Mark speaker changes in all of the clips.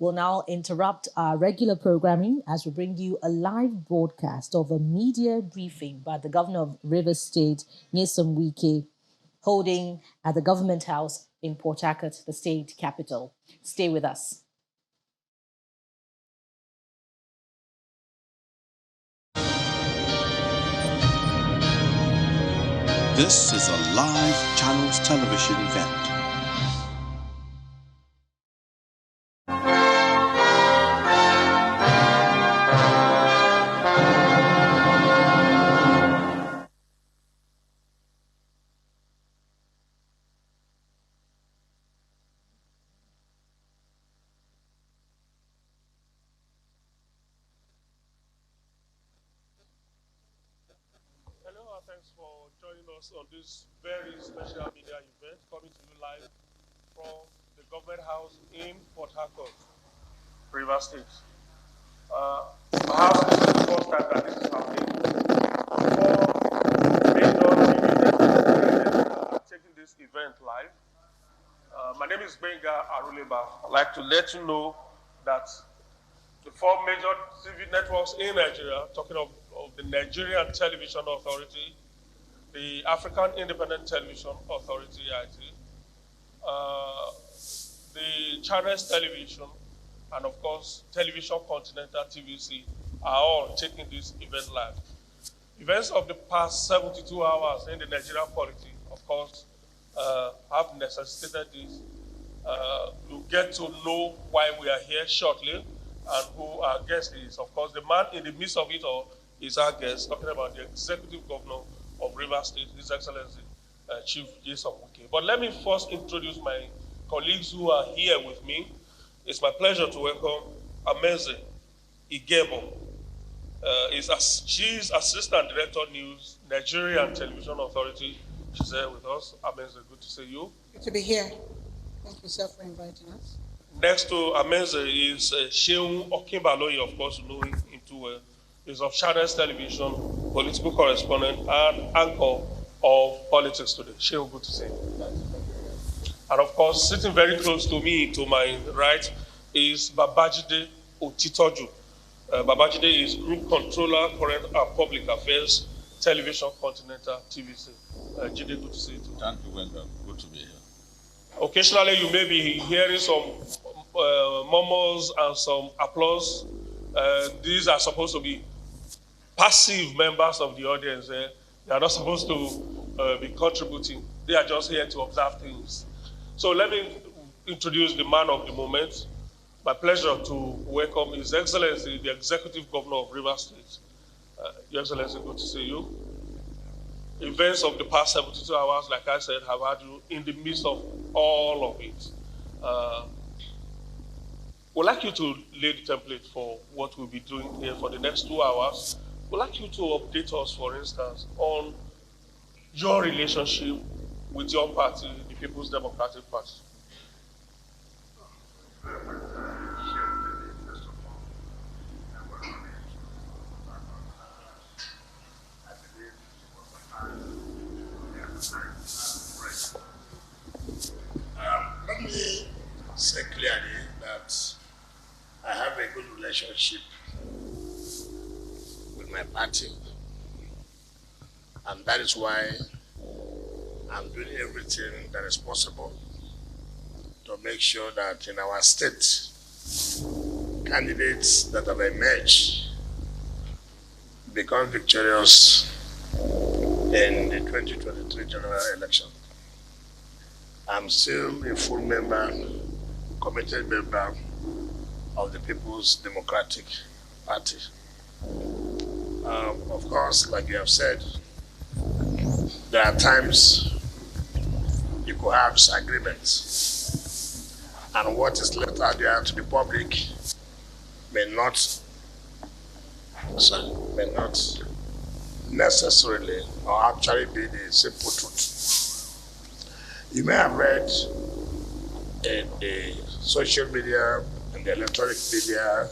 Speaker 1: We'll now interrupt our regular programming as we bring you a live broadcast of a media briefing by the Governor of Rivers State, Nyesom Wike, holding at the Government House in Port Harcourt, the state capital. Stay with us.
Speaker 2: This is a live Channels television event.
Speaker 3: Thanks for joining us on this very special media event coming to you live from the Government House in Port Harcourt, Rivers State. Perhaps this is the first time that this is happening. Four major TV are taking this event live. My name is Benga Aruleba. I'd like to let you know that the four major TV networks in Nigeria, talking of the Nigerian Television Authority, the African Independent Television Authority, IT, the Channels Television, and of course, Television Continental TVC are all taking this event live. Events of the past 72 hours in the Nigerian polity, of course, have necessitated this. You'll get to know why we are here shortly and who our guest is. Of course, the man in the midst of it all is our guest, talking about the Executive Governor of Rivers State, His Excellency, Chief Nyesom Wike. But let me first introduce my colleagues who are here with me. It's my pleasure to welcome Ameze Igebo. She's Assistant Director News, Nigerian Television Authority. She's here with us. Ameze, good to see you.
Speaker 4: Good to be here. Thank you, sir, for inviting us.
Speaker 3: Next to Ameze is Sheun Okinbaloye, of course, you know him too well. He's of Channels Television, political correspondent, and anchor of Politics Today. Sheun, good to see you. And of course, sitting very close to me, to my right, is Babajide Otitoju. Babajide is Group Controller, Current and Public Affairs, Television Continental TVC. Jide, good to see you too.
Speaker 5: Thank you, Wendell. Good to be here.
Speaker 3: Occasionally, you may be hearing some murmurs and some applause. These are supposed to be passive members of the audience. They are not supposed to be contributing. They are just here to observe things. So let me introduce the man of the moment. My pleasure to welcome His Excellency, the Executive Governor of Rivers State. Your Excellency, good to see you. Events of the past 72 hours, like I said, have had you in the midst of all of it. We'd like you to lay the template for what we'll be doing here for the next 2 hours. We'd like you to update us, for instance, on your relationship with your party, the People's Democratic Party.
Speaker 6: Let me say clearly that I have a good relationship with my party, and that is why I'm doing everything that is possible to make sure that in our state, candidates that have emerged become victorious in the 2023 general election. I'm still a full member, committed member of the People's Democratic Party. Of course, like you have said, there are times you could have disagreements, and what is left out there to the public may not necessarily or actually be the simple truth. You may have read in the social media, in the electronic media,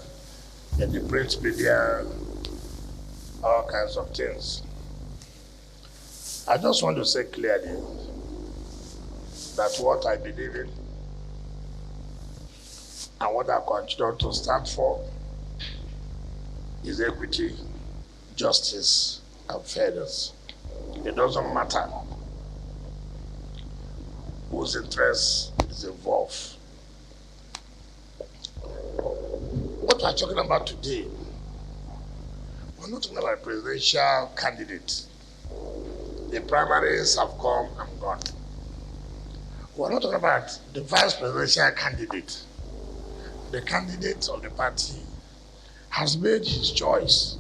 Speaker 6: in the print media, all kinds of things. I just want to say clearly that what I believe in And what I continue to stand for is equity, justice, and fairness. It doesn't matter whose interest is involved. What we're talking about today, we're not talking about a presidential candidate. The primaries have come and gone. We're not talking about the vice presidential candidate. The candidate of the party has made his choice,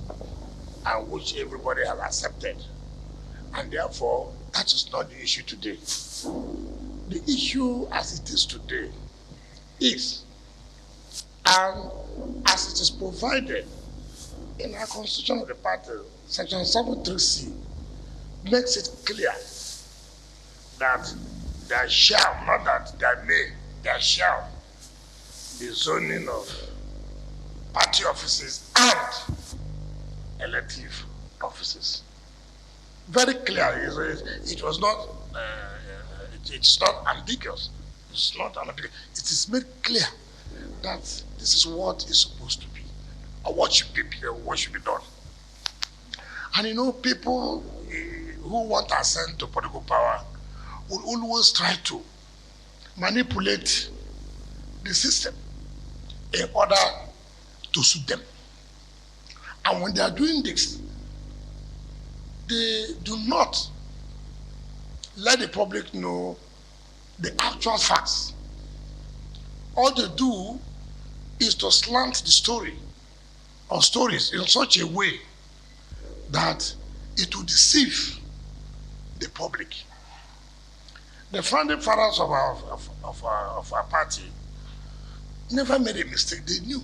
Speaker 6: and which everybody has accepted. And therefore, that is not the issue today. The issue as it is today is, and as it is provided in our constitution of the party, section 73C, makes it clear that there shall, not that there may, there shall be zoning of party offices and elective offices. Very clear. It was not. It's not ambiguous. It's not ambiguous. It is made clear that this is what is supposed to be, or what should be done. And you know, people who want ascent to political power will always try to manipulate the system in order to suit them. And when they are doing this, they do not let the public know the actual facts. All they do is to slant the story or stories in such a way that it will deceive the public. The founding fathers of our party never made a mistake. They knew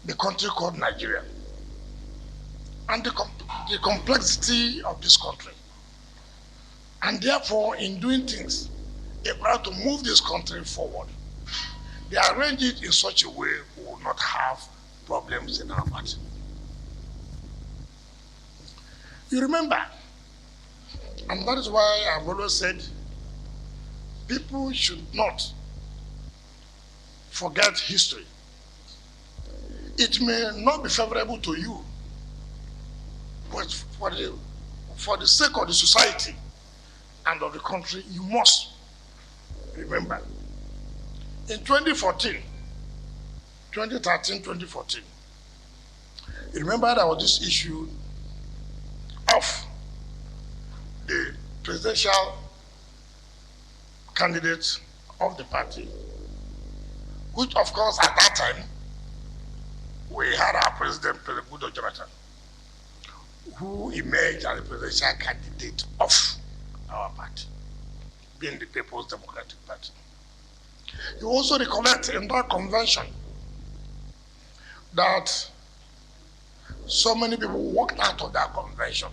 Speaker 6: the country called Nigeria and the complexity of this country. And therefore, in doing things, in order to move this country forward, they arrange it in such a way we will not have problems in our party. You remember, and that is why I've always said, people should not forget history. It may not be favorable to you, but for the sake of the society and of the country, you must remember. In 2013, 2014, you remember there was this issue of the presidential candidate of the party, which of course at that time, we had our president, President Goodluck Jonathan, who emerged as the presidential candidate of our party, being the People's Democratic Party. You also recollect in that convention that so many people walked out of that convention.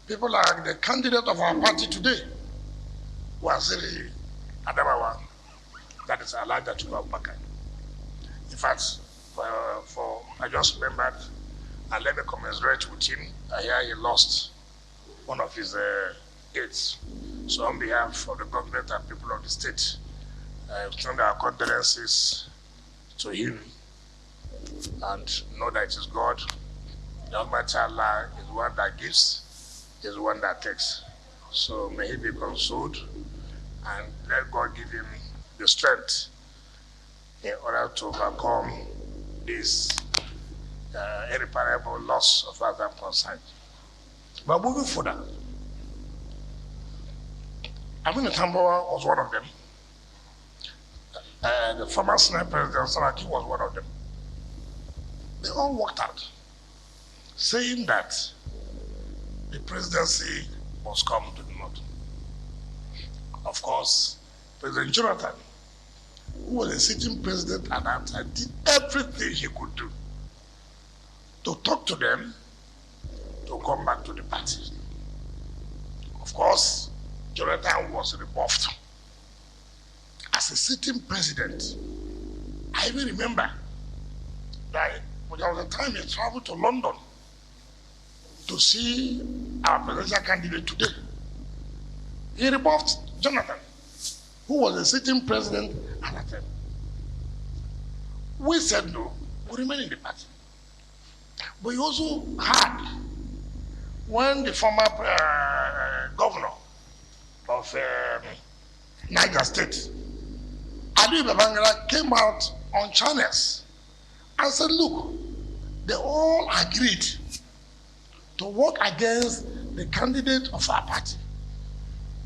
Speaker 6: People like the candidate of our party today, Waziri Adamawa, that is Elijah Chukwu. In fact, I just remembered, and let me commiserate with him. I hear he lost one of his aides. So on behalf of the government and people of the state, I extend our condolences to him and know that it is God, the Almighty Allah, is one that gives, is one that takes. So may he be consoled and let God give him the strength in order to overcome this irreparable loss of as I'm concerned. But moving further, Aminu Tambawa was one of them. The former Senate President Saraki was one of them. They all walked out, saying that the presidency must come to the north. Of course, President Jonathan, who was a sitting president at that time, did everything he could do to talk to them to come back to the party. Of course, Jonathan was rebuffed. As a sitting president, I even remember that there was a time he traveled to London to see our presidential candidate today. He rebuffed Jonathan. who was the sitting president at that time. We said no, we remain in the party. But you also had when the former governor of Niger State, Aliyu Babangida, came out on channels and said, look, they all agreed to work against the candidate of our party,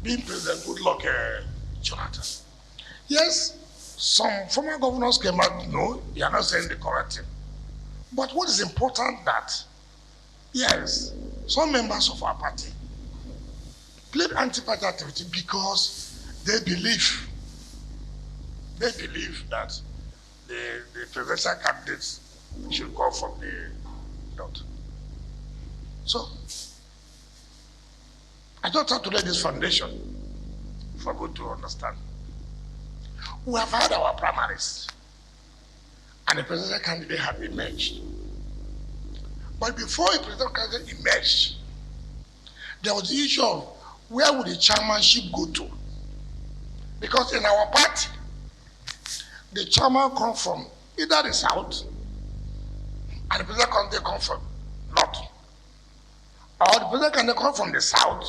Speaker 6: being President Goodluck Jonathan. Yes, some former governors came out, no, you are not saying the correct thing. But what is important that, yes, some members of our party played anti-party activity because they believe that the presidential candidates should come from the north. So, I just have to lay this foundation for good to understand. We have had our primaries, and the presidential candidate had emerged. But before a presidential candidate emerged, there was the issue of where would the chairmanship go to? Because in our party, the chairman comes from either the south, and the presidential candidate comes from north. Or the presidential candidate comes from the south,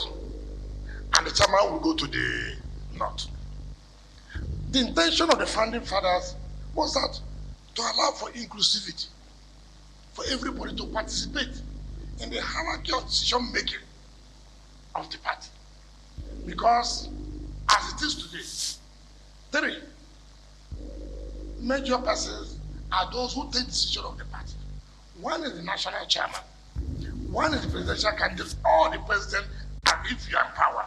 Speaker 6: and the chairman will go to the north. The intention of the founding fathers was that to allow for inclusivity, for everybody to participate in the hierarchy of decision making of the party. Because as it is today, 3 major persons are those who take decision of the party. One is the national chairman, one is the presidential candidate or the president, and if you are in power,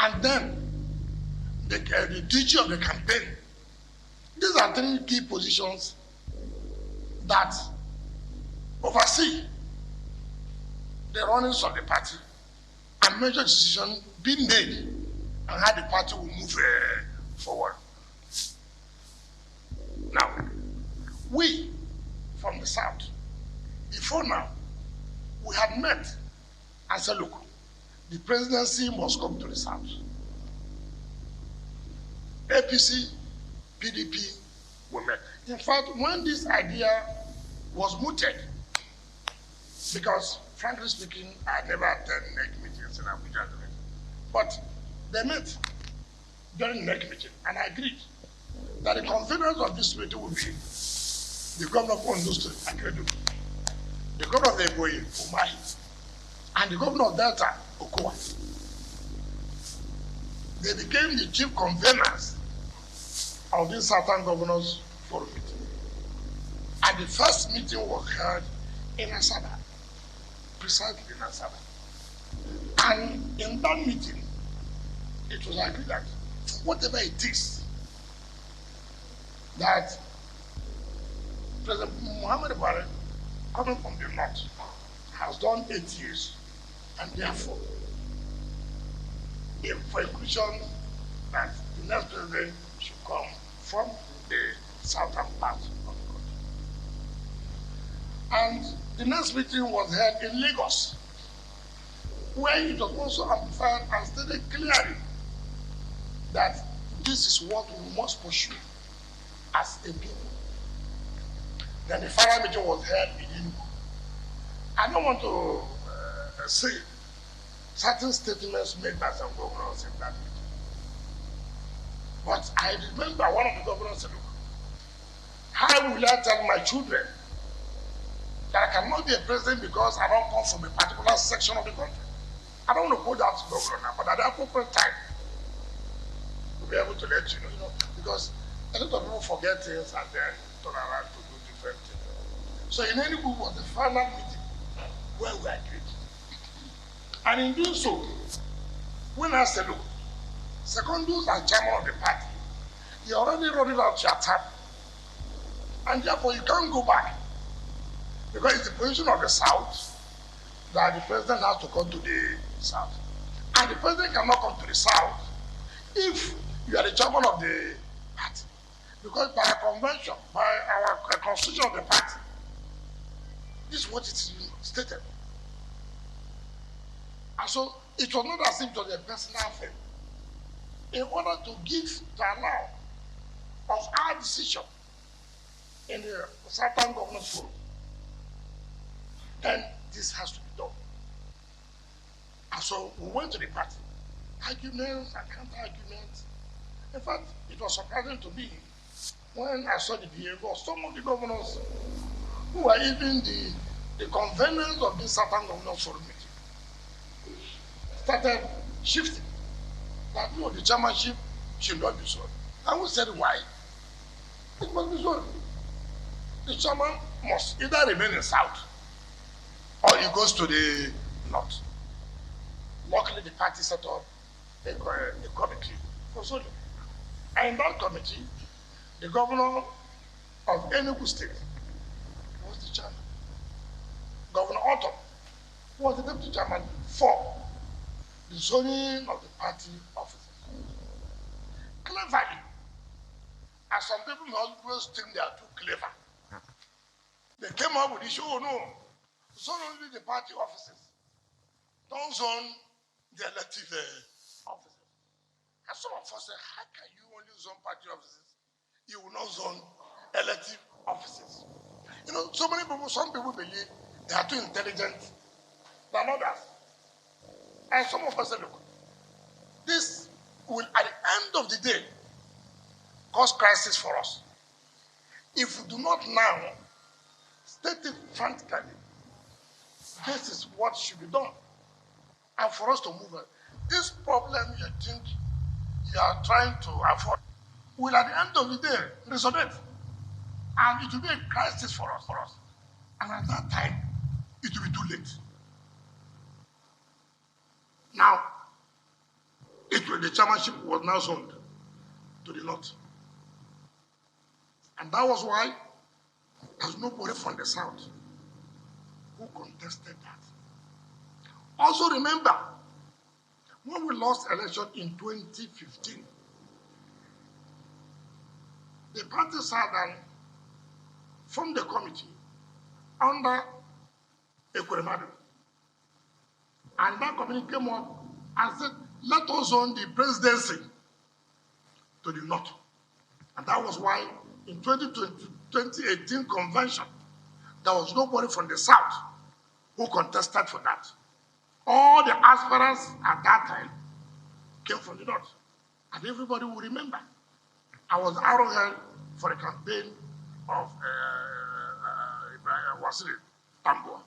Speaker 6: and then the DG of the campaign. These are 3 key positions that oversee the runnings of the party and major decisions being made and how the party will move forward. Now, we from the south, before now, we had met and said, look, the presidency must come to the south. APC, PDP were met. In fact, when this idea was mooted, because frankly speaking, I never attended NEC meetings in Abuja, but they met during NEC meeting, and I agreed that the conveners of this meeting would be the governor of Ondo State, Akeredolu, the governor of Ebonyi, Umahi, and the governor of Delta, Okowa. They became the chief conveners of this Southern Governors Forum meeting. And the first meeting was held in Asaba, precisely in Asaba. And in that meeting, it was agreed that whatever it is that President Muhammad Buhari, coming from the north, has done 8 years, and therefore, for inclusion, that the next president should come from the southern part of the country. And the next meeting was held in Lagos, where it was also amplified and stated clearly that this is what we must pursue as a people. Then the final meeting was held in Enugu. I don't want to say certain statements made by some governors in that meeting. But I remember one of the governors said, look, how will I tell my children that I cannot be a president because I don't come from a particular section of the country? I don't want to go down to governor now, but at the appropriate time, we'll be able to let you know, because a lot of people forget things and then turn around to do different things. So in any group was the final meeting where we agreed. And in doing so, when I said, look, Secondus as chairman of the party, you already wrote it out your time. And therefore you can't go back. Because it's the position of the South that the president has to come to the South. And the president cannot come to the South if you are the chairman of the party. Because by a convention, by our constitution of the party, this is what it is stated. And so it was not as if it was a personal thing. in order to allow of our decision in the Southern Governors Forum, then this has to be done. And so we went to the party. Arguments and counter-arguments. In fact, it was surprising to me when I saw the behavior of some of the governors who were even the conveners of this Southern Governors Forum meeting started shifting. That no, the chairmanship should not be so. And we said why? It must be so. The chairman must either remain in South or he goes to the North. Luckily, the party set up a committee for so. And in that committee, the governor of Enugu State was the chairman. Governor Otto was the deputy chairman for the zoning of the party offices. Cleverly, as some people may always think they are too clever, they came up with the issue, oh no, zone only the party offices. Don't zone the elective offices. And some of us say, how can you only zone party offices? You will not zone elective offices. You know, so many people, some people believe they are too intelligent than others. And some of us say, look, this will, at the end of the day, cause crisis for us. If we do not now state it frankly, this is what should be done. And for us to move on. This problem you think you are trying to avoid will at the end of the day resonate. And it will be a crisis for us. And at that time, it will be too late. Now, the chairmanship was now zoned to the North. And that was why there's nobody from the South who contested that. Also remember, when we lost election in 2015, the party sat and formed the committee under Equeremadu. And that committee came up and said, let us zone the presidency to the North. And that was why in 2018 convention, there was nobody from the South who contested for that. All the aspirants at that time came from the North. And everybody will remember. I was arrogant for the campaign of Wasili Tambo.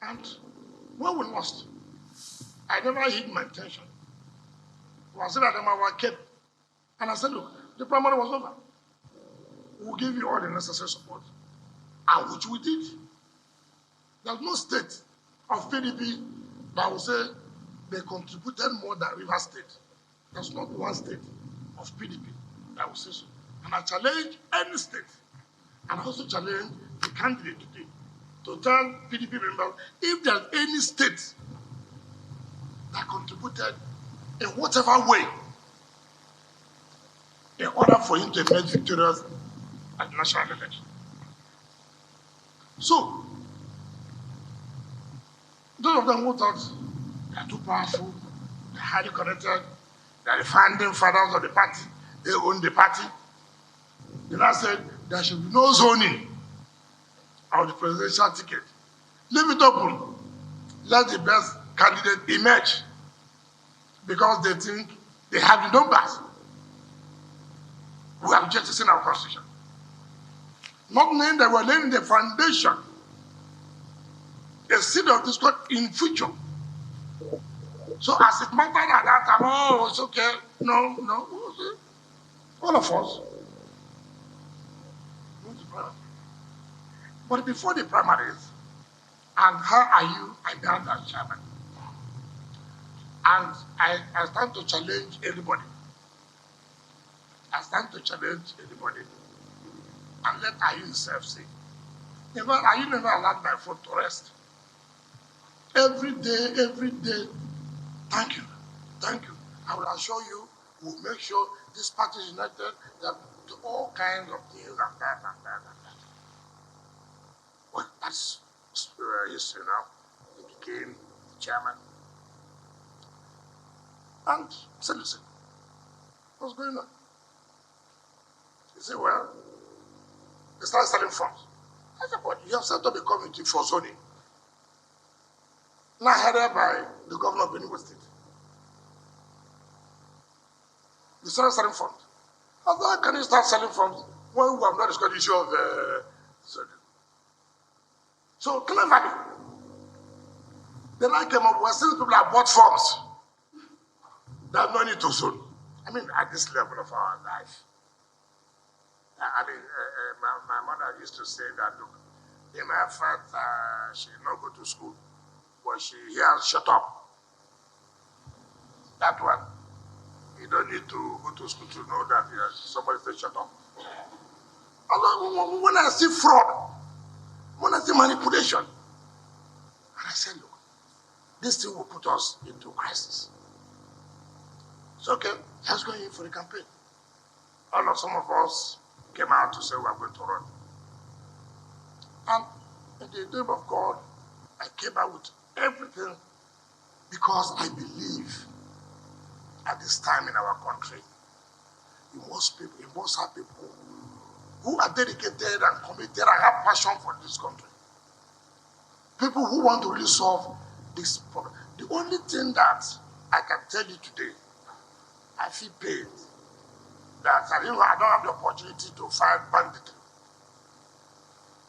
Speaker 6: And when we lost, I never hid my intention. Wasili Adamawa came. And I said, look, the primary was over. We'll give you all the necessary support. And which we did. There's no state of PDP that will say they contributed more than Rivers State. There's not one state of PDP that will say so. And I challenge any state, and I also challenge the candidate today to tell PDP members if there's any state that contributed in whatever way in order for him to emerge victorious at the national election. So, those of them who thought they are too powerful, they're highly connected, they're the founding fathers of the party, they own the party. They now said there should be no zoning of the presidential ticket. Leave it open. Let the best candidate emerge because they think they have the numbers. We have just seen our constitution. Not knowing they were laying the foundation, a seed of discord in future. So as it mattered at that time, oh, it's okay. No. All of us. But before the primaries, and how are you announced as chairman? And I stand to challenge anybody. And let Ayu himself say. In fact, Ayu never allowed my phone to rest. Every day, thank you. I will assure you, we'll make sure this party is united, that do all kinds of things and that. Well, that's history now. He became chairman. And I said, listen, what's going on? He said, well, they started selling funds. I said, but you have set up a committee for zoning, now headed by the governor of Benue State. They started selling funds. I said, how can you start selling funds when we have not discussed the issue of zoning? So cleverly, then I came up with since people have bought funds, there's no need to zone. I mean, at this level of our life, my mother used to say that, look, in her fact, she did not go to school, but she hears shut up. That one, you don't need to go to school to know that somebody says shut up. When I see fraud, when I see manipulation, and I said, look, this thing will put us into crisis. So, okay, let's go in for the campaign. Some of us came out to say we are going to run. And in the name of God, I came out with everything because I believe at this time in our country, you must have people who are dedicated and committed and have passion for this country. People who want to really solve this problem. The only thing that I can tell you today, I feel paid that I don't have the opportunity to fight banditry.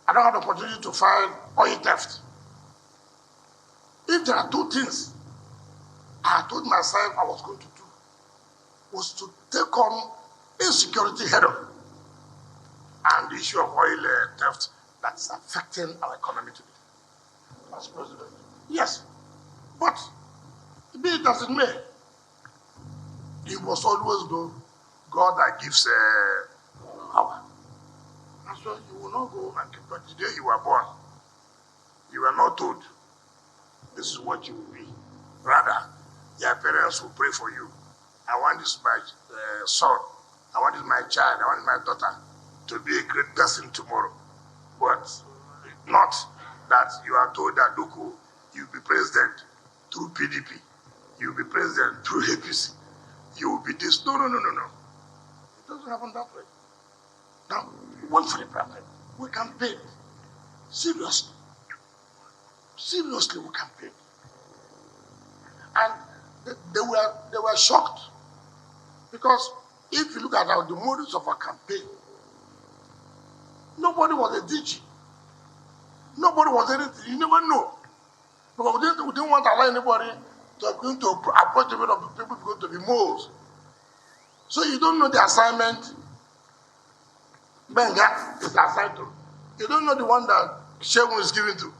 Speaker 6: I don't have the opportunity to fight oil theft. If there are two things I told myself I was going to do, was to take on insecurity head on and the issue of oil theft that's affecting our economy today. As president. Yes, but be it as it may, you must always know God that gives power. And so you will not go and but the day you were born, you were not told this is what you will be. Rather, your parents will pray for you. I want this my son, I want this my child, I want my daughter to be a great person tomorrow. But not that you are told that, look, you'll be president through PDP, you'll be president through APC, you will be this. No. It doesn't happen that way. Now, one for the primary, we campaign. Seriously, we campaign. And they were shocked. Because if you look at the motives of our campaign, nobody was a DG. Nobody was anything. You never know. Because we didn't want to allow anybody to approach the way of the people going to be moles. So you don't know the assignment Benga is assigned to. You don't know the one that Shegun is given to.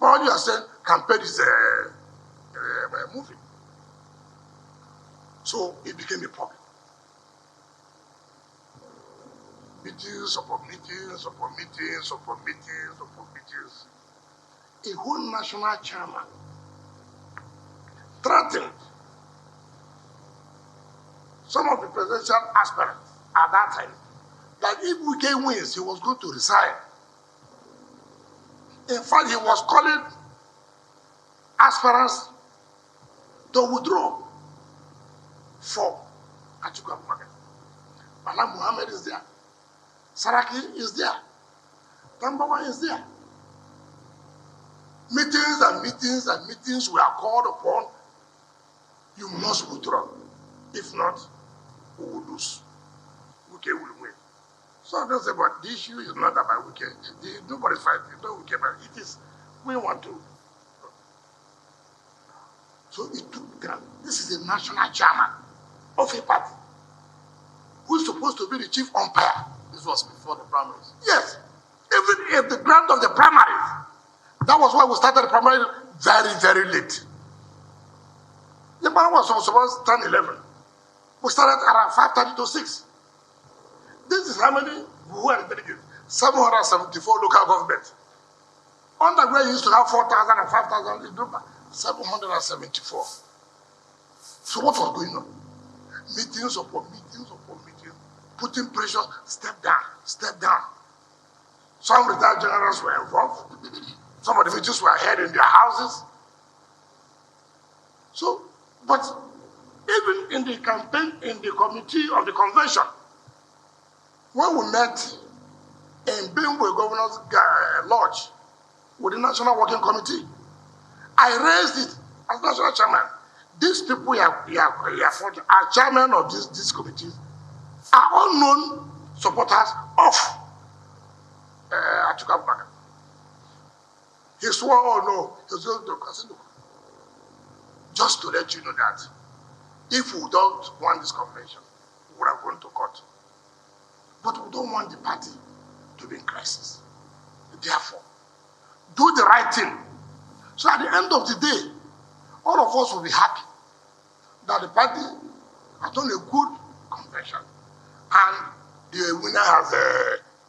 Speaker 6: But all you are saying, campaign is a movie. So it became a problem. Meetings upon meetings upon meetings upon meetings upon meetings. A whole national chairman threatened some of the presidential aspirants at that time that if Wike wins, he was going to resign. In fact, he was calling aspirants to withdraw for Atiku Abubakar. Bala Muhammad is there. Saraki is there. Tambawa is there. Meetings and meetings and meetings were called upon. You must withdraw. If not, we will lose. Wike will win. So I don't say, but the issue is not about Wike. Nobody's fighting. No Wike, but it is, we want to. So it took ground. This is the national chairman of a party who is supposed to be the chief umpire. This was before the primaries. Yes. Even if the ground of the primaries, that was why we started the primary very, very late. The man was supposed to turn 11. We started around 5:30 to 6. This is how many who are delegates. 774 local governments. Underground used to have 4,000 and 5,000 in number. 774. So what was going on? Meetings upon meetings upon meetings, putting pressure, step down, step down. Some retired generals were involved. Some of the meetings were held in their houses. So, but Even in the campaign, in the committee of the convention, when we met in Bimbo Governor's Lodge with the National Working Committee, I raised it as national chairman. These people are chairman of these committees are all known supporters of Atiku. He swore, oh no, he was going to consider. Just to let you know that if we don't want this convention, we are going to court. But we don't want the party to be in crisis. Therefore, do the right thing. So at the end of the day, all of us will be happy that the party has done a good convention and the winner has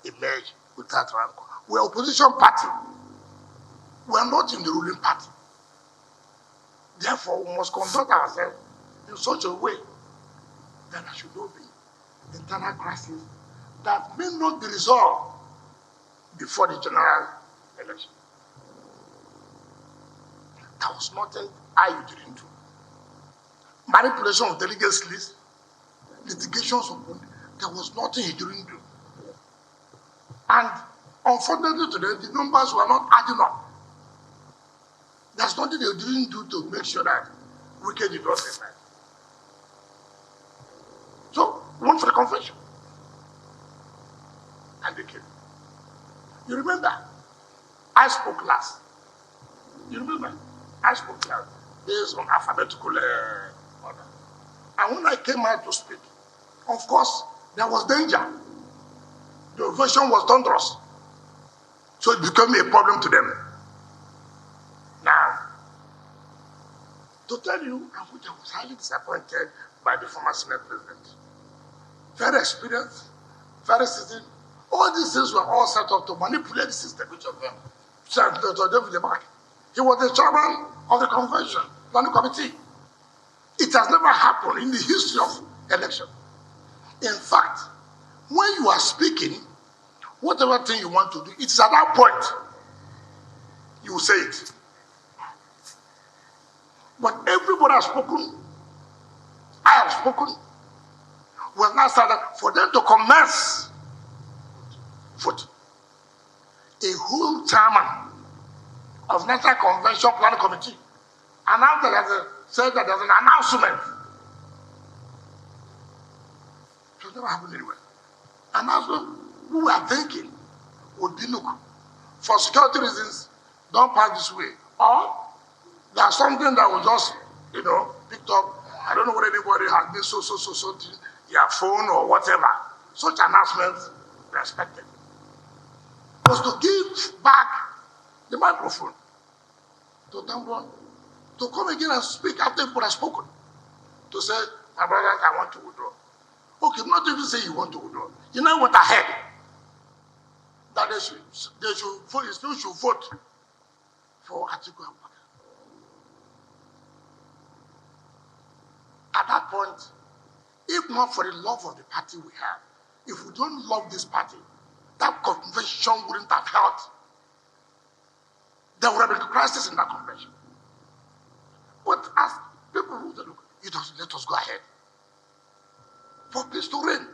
Speaker 6: emerged with that rank. We are opposition party. We are not in the ruling party. Therefore, we must conduct ourselves in such a way that there should not be internal crisis that may not be resolved before the general election. There was nothing I didn't do. Manipulation of delegates list, litigations of there was nothing he didn't do. And unfortunately today, the numbers were not adding up. There's nothing they didn't do to make sure that Wike did not say that. So, we went for the convention. And they came. You remember, I spoke last. You remember, I spoke last based on alphabetical order. And when I came out to speak, of course, there was danger. The ovation was thunderous. So it became a problem to them. Now, to tell you, I was highly disappointed by the former Senate President. Very experienced, very seasoned. All these things were all set up to manipulate the system, each of them. He was the chairman of the convention, planning committee. It has never happened in the history of election. In fact, when you are speaking, whatever thing you want to do, it's at that point you will say it. But everybody has spoken. I have spoken. We have now started for them to commence vote. A whole chairman of National Convention Planning Committee announced that said that there's an announcement. It has never happened anywhere. Announcement we were thinking would be, look, for security reasons, don't pass this way. Or there's something that was just, picked up. I don't know what anybody has been so, your phone or whatever. Such announcements were expected. Was to give back the microphone to Tambon, to come again and speak after people have spoken. To say, my brothers, I want to withdraw. Okay, not even say you want to withdraw. You know what ahead? That they should vote, you still should vote for Atiku. At that point, if not for the love of the party we have, if we don't love this party, that convention wouldn't have held. There would have been a crisis in that convention. But as people who look, let us go ahead. For peace to reign.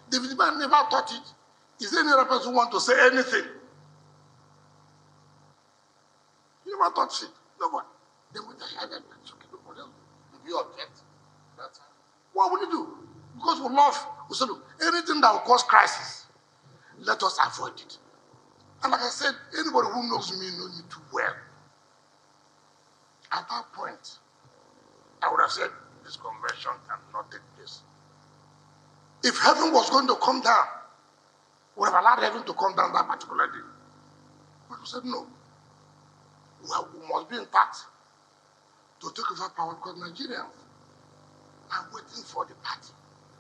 Speaker 6: David Man never thought it. Is there any other person who wants to say anything? He never thought it. No one. They went ahead and took it. If you object, that's fine. What will you do? Because we love, we say, look, anything that will cause crisis, let us avoid it. And like I said, anybody who knows me knows me too well. At that point, I would have said, this convention cannot take place. If heaven was going to come down, we would have allowed heaven to come down that particular day. But we said, no. We must be intact to take over power because Nigerians are waiting for the party.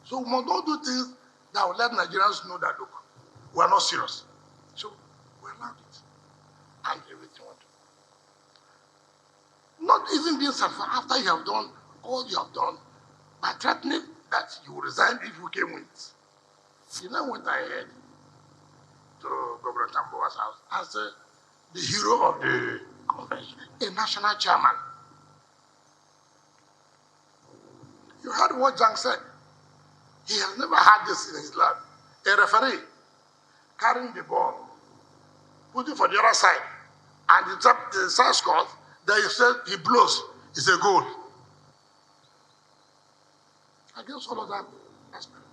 Speaker 6: So we must not do things that will let Nigerians know that, look, we are not serious. So we allowed it. And everything went. Not even being satisfied after you have done all you have done by threatening that you will resign if you came with. You now went ahead to Governor Tamboa's house as the hero of the convention, a national chairman. You heard what Jang said. He has never had this in his life. A referee carrying the ball, putting for the other side, and the side scores, then he said he blows. It's a goal. Against all of that aspect.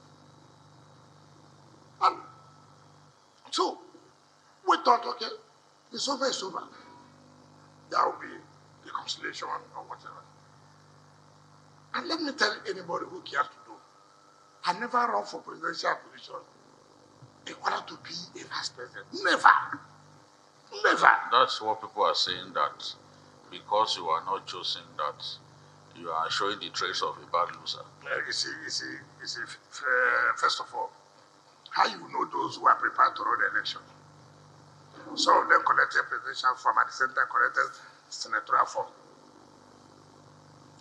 Speaker 6: And so we thought, okay, it's over, it's over. There will be reconciliation or whatever. And let me tell anybody who cares to do, I never run for presidential position in order to be a vice president. Never. Never.
Speaker 5: That's what people are saying, that because you are not chosen, that you are showing the traits of a bad loser.
Speaker 6: You see, first of all, how you know those who are prepared to run the election? Some of them collected presidential form, at the same time collected senatorial form.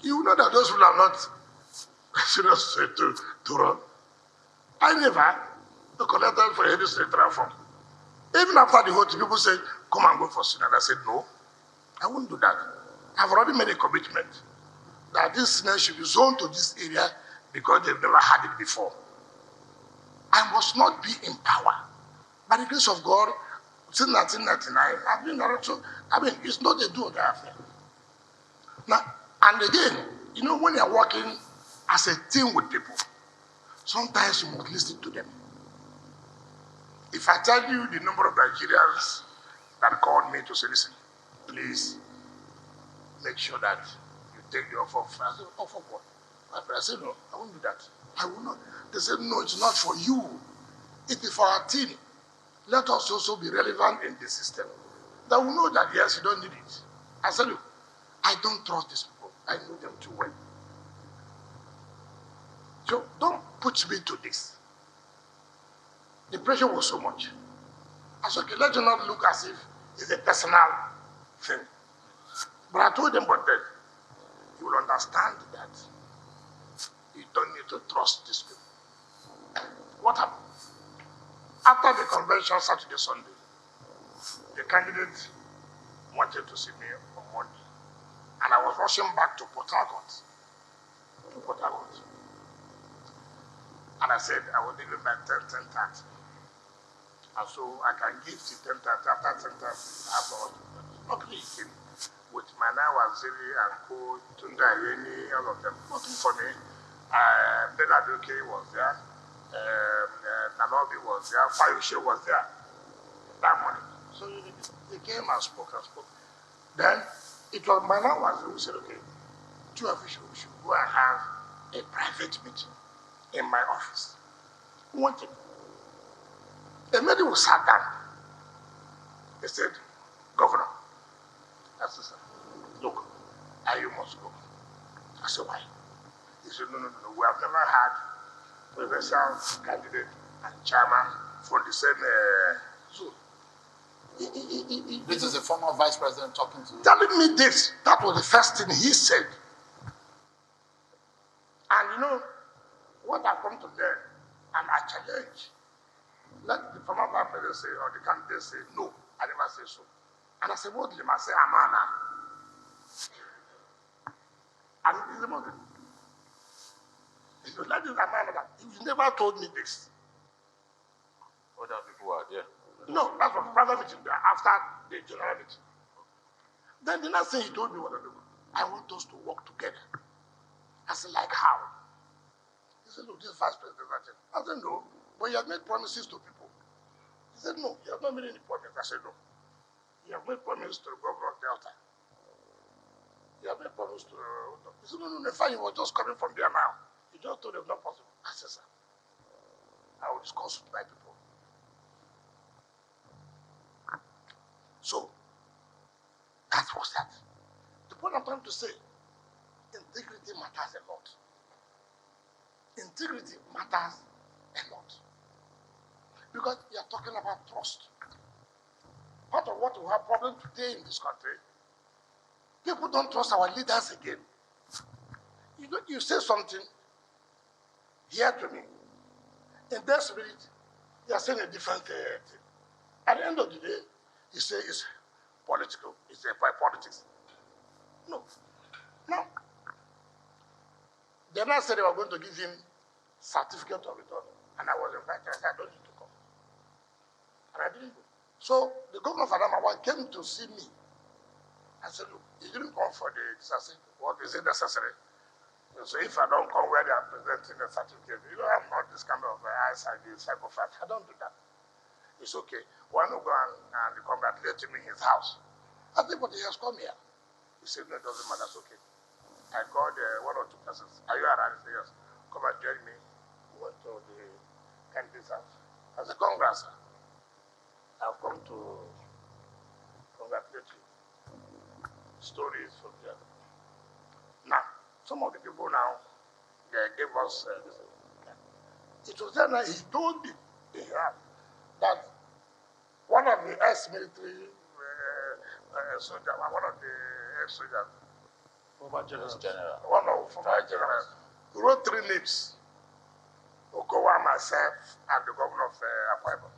Speaker 6: You know that those people are not serious to run. I never collected for any senatorial form. Even after the vote, people said, come and go for Senate. I said, no, I won't do that. I've already made a commitment that this Senate should be zoned to this area because they've never had it before. I must not be in power. By the grace of God, since 1999, I've been director. I mean, it's not a do or die affair. Now, and again, you know, when you're working as a team with people, sometimes you must listen to them. If I tell you the number of Nigerians that called me to say, listen, please make sure that you take the offer. I said, offer what? I said, no, I won't do that. I will not. They said, no, it's not for you. It is for our team. Let us also be relevant in the system. That we know that, yes, you don't need it. I said, look, I don't trust these people. I know them too well. So don't put me to this. The pressure was so much. I said, okay, let you not look as if it's a personal thing. But I told them, but then you will understand that you don't need to trust these people. What happened? After the convention, Saturday, Sunday, the candidate wanted to see me on Monday. And I was rushing back to Port Harcourt. And I said, I will leave it by 10:30. And so I can give to 10:30. After 10:30, I have not. Luckily, he came with Mana Waziri and Co, Tunda Yeni, all of them. Nothing for me. Benaduke was there. Nanobi was there. Fayoshe was there that morning. So they came and spoke. Then it was Mana Waziri who said, okay, two officials should go and have a private meeting in my office. One thing. The medical sat down. He said, Governor, I said, sir, look, you must go. I said, why? He said, no, we have never had presidential candidate and chairman from the same zone.
Speaker 7: This is a former vice president talking to you.
Speaker 6: Telling me this, that was the first thing he said. And you know, what I come to there, and I challenge. Let the former vice president say, or the candidate say, no, I never say so. And I said, what did I say? Amana. And he's the model. He said, let this Amana that. He never told me this.
Speaker 5: Other people are there.
Speaker 6: No, that's a private meeting there after the general meeting. Then the next thing he told me was, I want us to work together. I said, like how? He said, look, this vice president. I said, no, but he has made promises to people. He said, no, he has not made any promises. I said, no. He has made promises to the governor of Delta. He has made promises to he said, no, in fact, he was just coming from there now. He just told them not possible. I said, sir, I will discuss with my people. So, that was that. The point I'm trying to say, integrity matters a lot. Integrity matters a lot. Because you are talking about trust. Part of what we have problem today in this country, people don't trust our leaders again. You say something here to me. In their spirit, they are saying a different thing. At the end of the day, you say it's political, it's by politics. No. The next day they were going to give him certificate of return. And I was invited. I said, I don't need to come. And I didn't go. So the governor of Adamawa came to see me. I said, look, he didn't come for this. I said, what is it necessary? So if I don't come where they are presenting the certificate, I'm not this kind of eyesight, psychopath. I don't do that. It's okay. Why not go and congratulate him in his house? I said, but he has come here. He said, no, it doesn't matter, it's okay. I called one or two persons. Are you around? He said, yes. Come and join me. We went to the candidate's house. I said, congrats, sir. I've come to congratulate you. Stories from the other. Now, some of the people now, they gave us this. It was then that he told me that one of the ex-military soldiers, one of the ex-soldiers, one of former generals, wrote 3 names. Okowa, myself, and the governor of Akwa Ibom.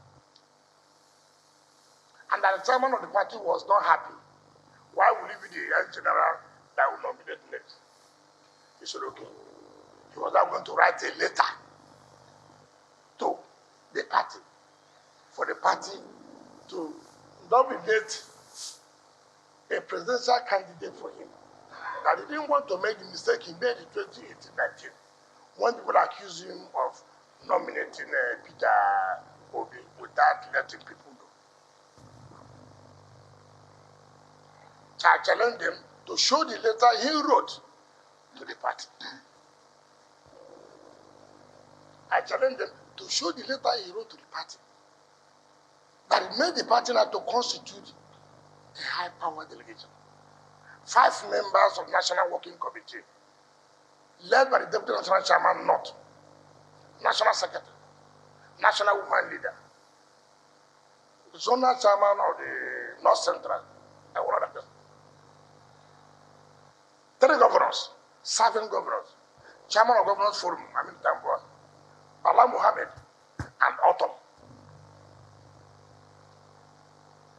Speaker 6: And that the chairman of the party was not happy. Why would he be the ex-general that will nominate names? He said, okay. He was now going to write a letter to the party, for the party to nominate a presidential candidate for him. That he didn't want to make the mistake he made in 2018-19, when people accused him of nominating Peter Obi without letting people know. So I challenged them to show the letter he wrote to the party. I challenged them to show the letter he wrote to the party. That it made the party not to constitute a high-power delegation. 5 members of National Working Committee, led by the Deputy National Chairman, North, National Secretary, National Woman Leader, Zonal Chairman of the North Central, and one other person. 3 governors, serving governors, Chairman of Governors Forum, Amin Tambua, Bala Muhammad, and Autumn.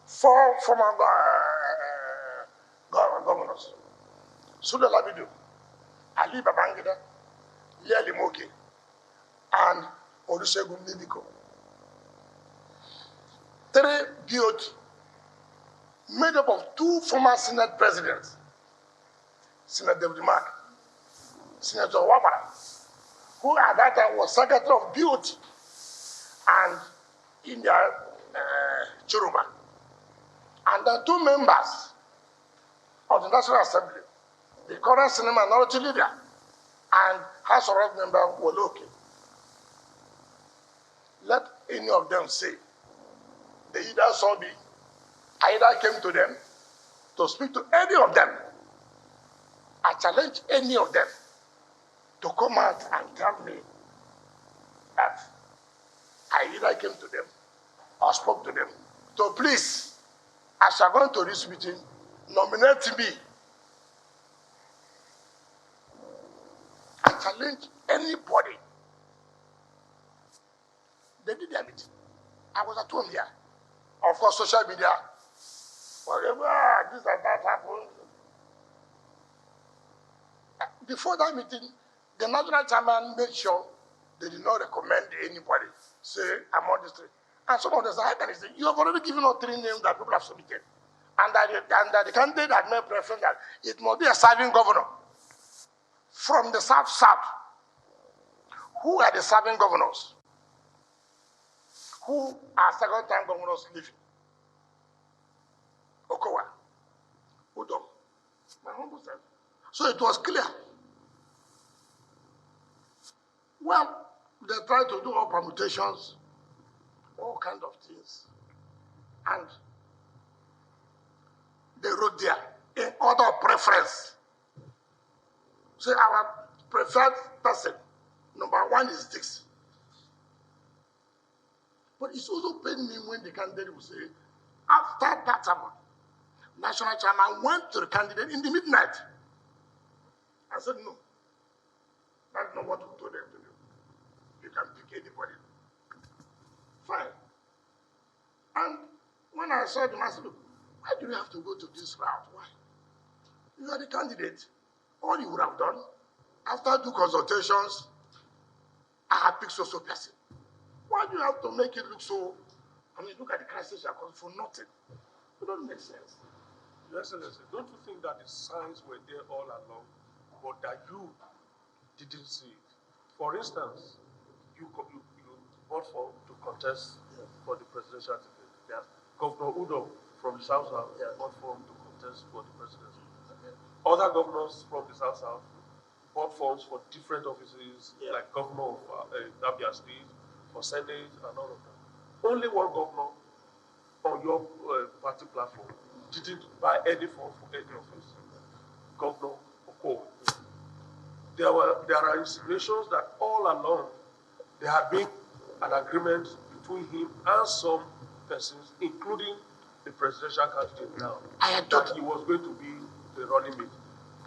Speaker 6: 4 former governors, Sule Labidu, Ali Babangida, Yeli Moke, and Olusegun Nidiko. 3 BOT, made up of 2 former Senate presidents, Senator David Mark, Senator Wabara, who at that time was Secretary of BOT, and India Churuma. And the 2 members of the National Assembly, the current Senate Minority Leader and House of Reps member Woloke. Let any of them say they either saw me, I either came to them to speak to any of them. I challenge any of them to come out and tell me that I either came to them or spoke to them. So please, as you are going to this meeting, nominate me. I challenge anybody. They did their meeting. I was at home here. Of course, social media, whatever, this and that happened. Before that meeting, the national chairman made sure they did not recommend anybody. Say, I'm on this 3. And some of them said, you have already given us 3 names that people have submitted. And that the candidate had made preference that it must be a serving governor from the South. Who are the serving governors? Who are second-time governors living? Okowa, Udom, my humble self. So it was clear. Well, they tried to do all permutations, all kinds of things. And they wrote there, in order of preference. So our preferred person, number 1 is this. But it's also pained me when the candidate will say, after that time, national chairman went to the candidate in the midnight. I said, no, that's not what we told them to do. You can pick anybody. Fine. And when I saw them, I said, look, why do you have to go to this route? Why? You are the candidate. All you would have done After due consultations, I have picked so person. Why do you have to make it look so? I mean, look at the crisis you are causing for nothing. It doesn't make sense.
Speaker 3: Your Excellency, don't you think that the signs were there all along, but that you didn't see it? For instance, you vote for to contest for the presidential ticket.
Speaker 6: Yeah.
Speaker 3: Governor Udo from the South South vote for him to contest for the presidency.
Speaker 6: Okay.
Speaker 3: Other governors from the South South bought forms for different offices, like governor of Abia State, for Senate, and all of that. Only one governor on your party platform didn't buy any form for any office. Governor Oko. There are insinuations that all along there had been an agreement between him and some persons, including the presidential candidate now, that he was going to be the running mate.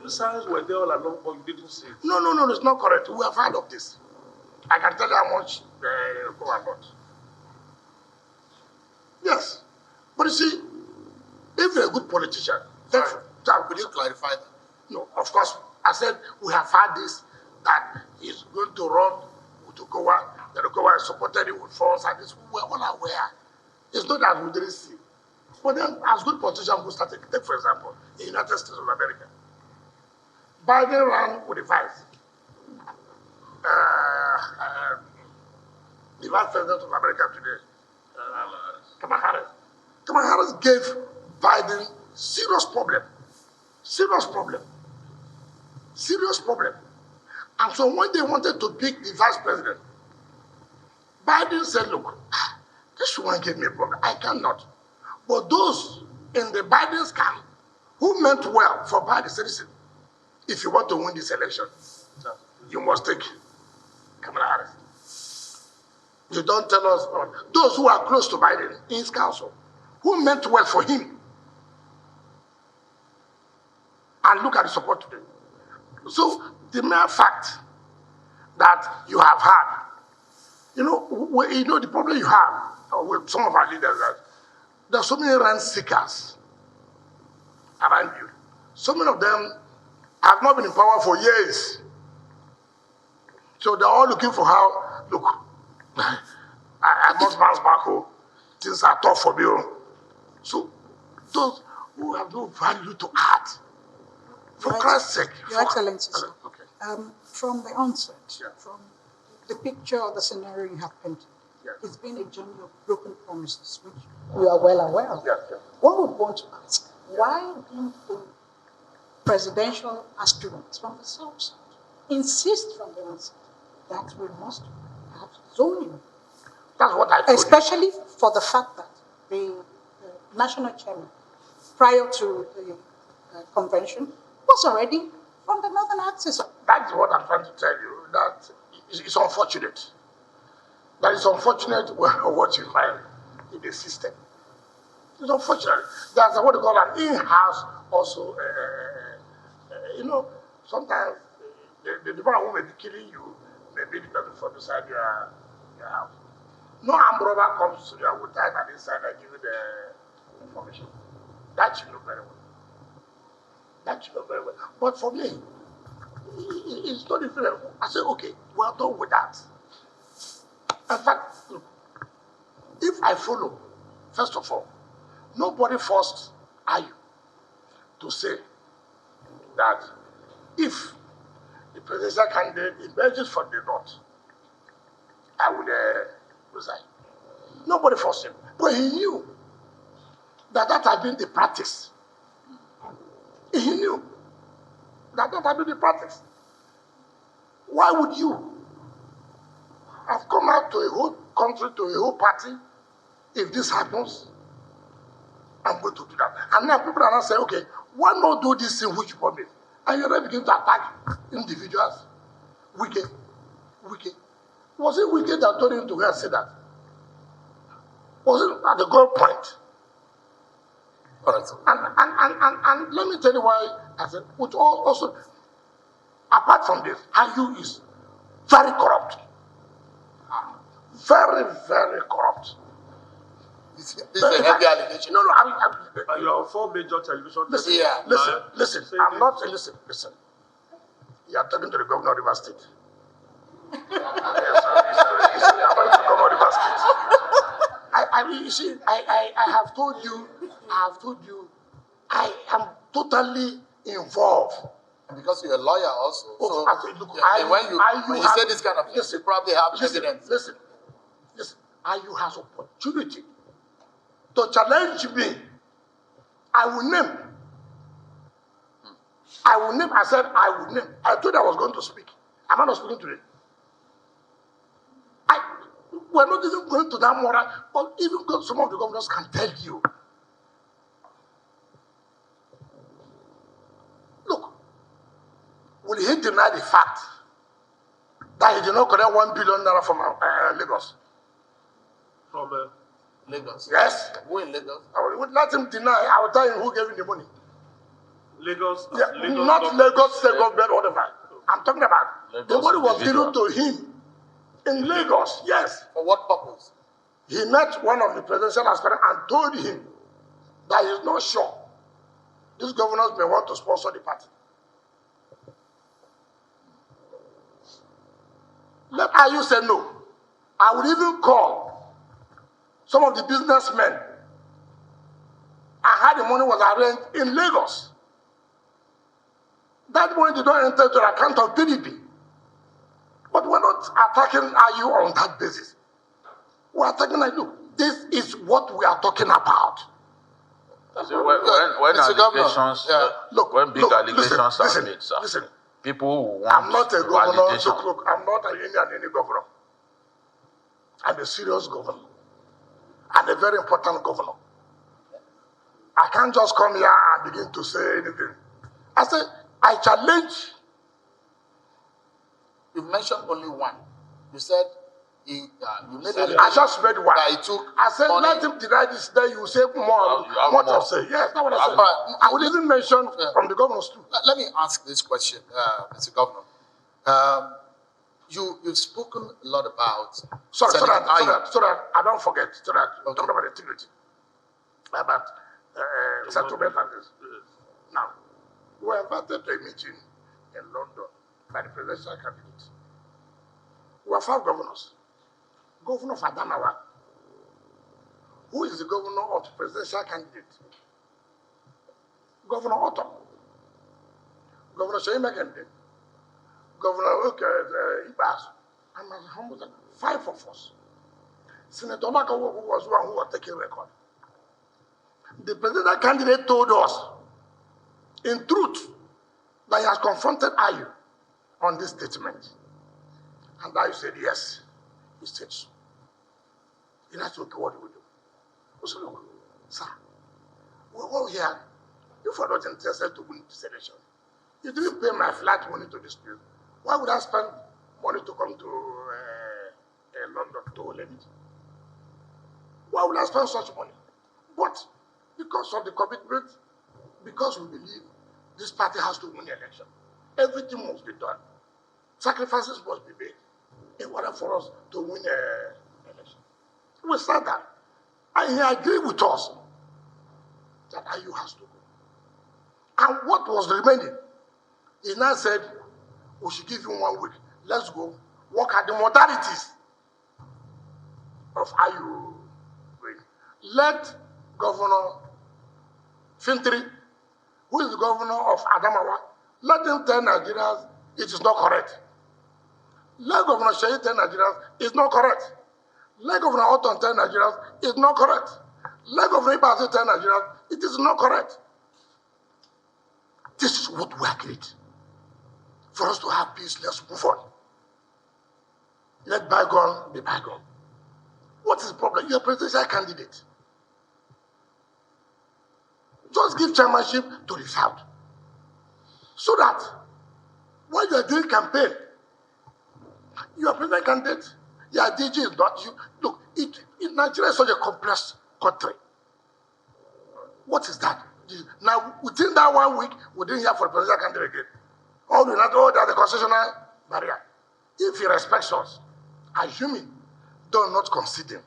Speaker 3: The signs were there all along, but you didn't see it.
Speaker 6: No, it's not correct. We have heard of this. I can tell you how much go about. Yes. But you see, if you're a good politician,
Speaker 7: Could you clarify that?
Speaker 6: No, of course. I said we have had this, that he's going to run with Okowa, that Okowa supported him with force, and this. We're all aware. It's not that we didn't see. But then, as good politicians, we started. Take, for example, the United States of America. Biden ran with the vice. The vice president of America today, Kamala Harris. Kamala Harris gave Biden serious problem. And so when they wanted to pick the vice president, Biden said, look, this one gave me a problem. I cannot. But those in the Biden's camp who meant well for Biden said, listen, if you want to win this election, you must take Kamala Harris. You don't tell us, those who are close to Biden in his council, who meant well for him, and look at the support today. So the mere fact that you have had, the problem you have with some of our leaders, that there are so many rent seekers around you. So many of them have not been in power for years. So they're all looking for how, look, I must bounce back home. Things are tough for me. So those who have no value to add, for Christ's sake.
Speaker 4: Your Excellency, sir.
Speaker 6: Okay.
Speaker 4: From the onset, from the picture or the scenario you have painted, it's been a journey of broken promises, which we are well aware of. One would want to ask, why didn't the presidential aspirants from the South Side insist from the onset that we must have zoning?
Speaker 6: That's what I told
Speaker 4: especially you. For the fact that the national chairman, prior to the convention, was already from the northern axis.
Speaker 6: That's what I'm trying to tell you, that it's unfortunate. That is unfortunate what you find in the system. It's unfortunate. That's what they call an in-house also. Sometimes the people who may be killing you may be the person from beside your house. No armed robber comes to you with time and inside and give you the information. That you know very well. But for me, it's not different. I say, okay, we're done with that. In fact, look, if I follow, first of all, nobody forced you to say that if the presidential candidate emerges from the north, I would resign. Nobody forced him. But he knew that had been the practice. He knew that had been the practice. Why would you have come out to a whole country, to a whole party, if this happens? I'm going to do that. And now people are not saying, okay, why not do this thing which you promised? And you then begin to attack individuals. Wike. Was it Wike that told him to go and say that? Was it at the goal point? All right. And let me tell you why I said, which also, apart from this, IU is very corrupt. Very, very corrupt.
Speaker 7: This is a heavy allegation.
Speaker 6: No,
Speaker 3: Your four major television.
Speaker 6: Listen. I'm not. Listen. You are talking to the governor of Rivers State. Yes, sir. You are talking to the governor of Rivers State. You see, I have told you, I am totally involved.
Speaker 7: And because you're a lawyer also.
Speaker 6: So, look,
Speaker 7: when you say this kind of things, you probably have evidence.
Speaker 6: Listen. IU has opportunity to challenge me. I will name. I said I would name. I told you I was going to speak. I'm not speaking today. We're not even going to that moral, but even some of the governors can tell you. Look, will he deny the fact that he did not collect $1 billion from Lagos?
Speaker 3: From
Speaker 7: Lagos.
Speaker 6: Yes.
Speaker 7: Who in Lagos?
Speaker 6: I would let him deny. I will tell him who gave him the money.
Speaker 3: Lagos?
Speaker 6: Yeah, not Lagos State government or whatever. I'm talking about the money was given to him in Lagos. Yes.
Speaker 7: For what purpose?
Speaker 6: He met one of the presidential aspirants and told him that he's not sure these governors may want to sponsor the party. Let IU say no. I would even call some of the businessmen and how the money was arranged in Lagos. That money did not enter to the account of PDP. But we're not attacking IU on that basis. We're attacking look, this is what we are talking about.
Speaker 5: So when allegations, when big allegations are made, sir,
Speaker 6: listen,
Speaker 5: people who want
Speaker 6: I'm not a governor.
Speaker 5: validation.
Speaker 6: Look, I'm not any governor. I'm a serious governor. I'm a very important governor. I can't just come here and begin to say anything. I say, I challenge.
Speaker 7: You mentioned only one. You said you made
Speaker 6: I just made one.
Speaker 7: That he took
Speaker 6: I said,
Speaker 7: money.
Speaker 6: let him deny this, then you say more. What I say. Yes, that's what I said. I would even mention from the governors too.
Speaker 7: Let me ask this question, Mr. Governor. You've spoken a lot about
Speaker 6: so that I don't forget, so that talk about integrity, about settlement and this. Now, we were invited to a meeting in London by the presidential candidate. We are 5 governors. Governor of Adamawa, who is the governor of the presidential candidate? Governor Otto, Governor Sheimekende, Governor Ibas, and my humble 5 of us. Senator Makawo, who was one who was taking record. The presidential candidate told us, in truth, that he has confronted IU on this statement. And IU said, yes, he said so. He asked, okay, what do we do? We said, look, sir, we're all here. If we're not interested to win this election, you didn't pay my flight money to this place. Why would I spend money to come to London to hold a meeting? Why would I spend such money? But because of the commitment, because we believe this party has to win the election, everything must be done. Sacrifices must be made in order for us to win the election. We said that. And he agreed with us that IU has to go. And what was remaining? He now said, we should give you 1 week. Let's go work at the modalities of IU. Let Governor Fintri, who is the governor of Adamawa, let him tell Nigerians it is not correct. Let Governor Sheyi tell Nigerians it's not correct. Let Governor Otton tell Nigerians it's not correct. Let Governor Ibasi tell Nigerians it is not correct. This is what we agreed. For us to have peace, let's move on. Let bygone be bygone. What is the problem? You're a presidential candidate. Just give chairmanship to the South. So that when you are doing campaign, you are president candidate, your DG is not you. Look, Nigeria is such a complex country. What is that? Now, within that 1 week, we didn't hear for the presidential candidate again. All we know that the constitutional barrier. If he respects us, assuming, do not concede him.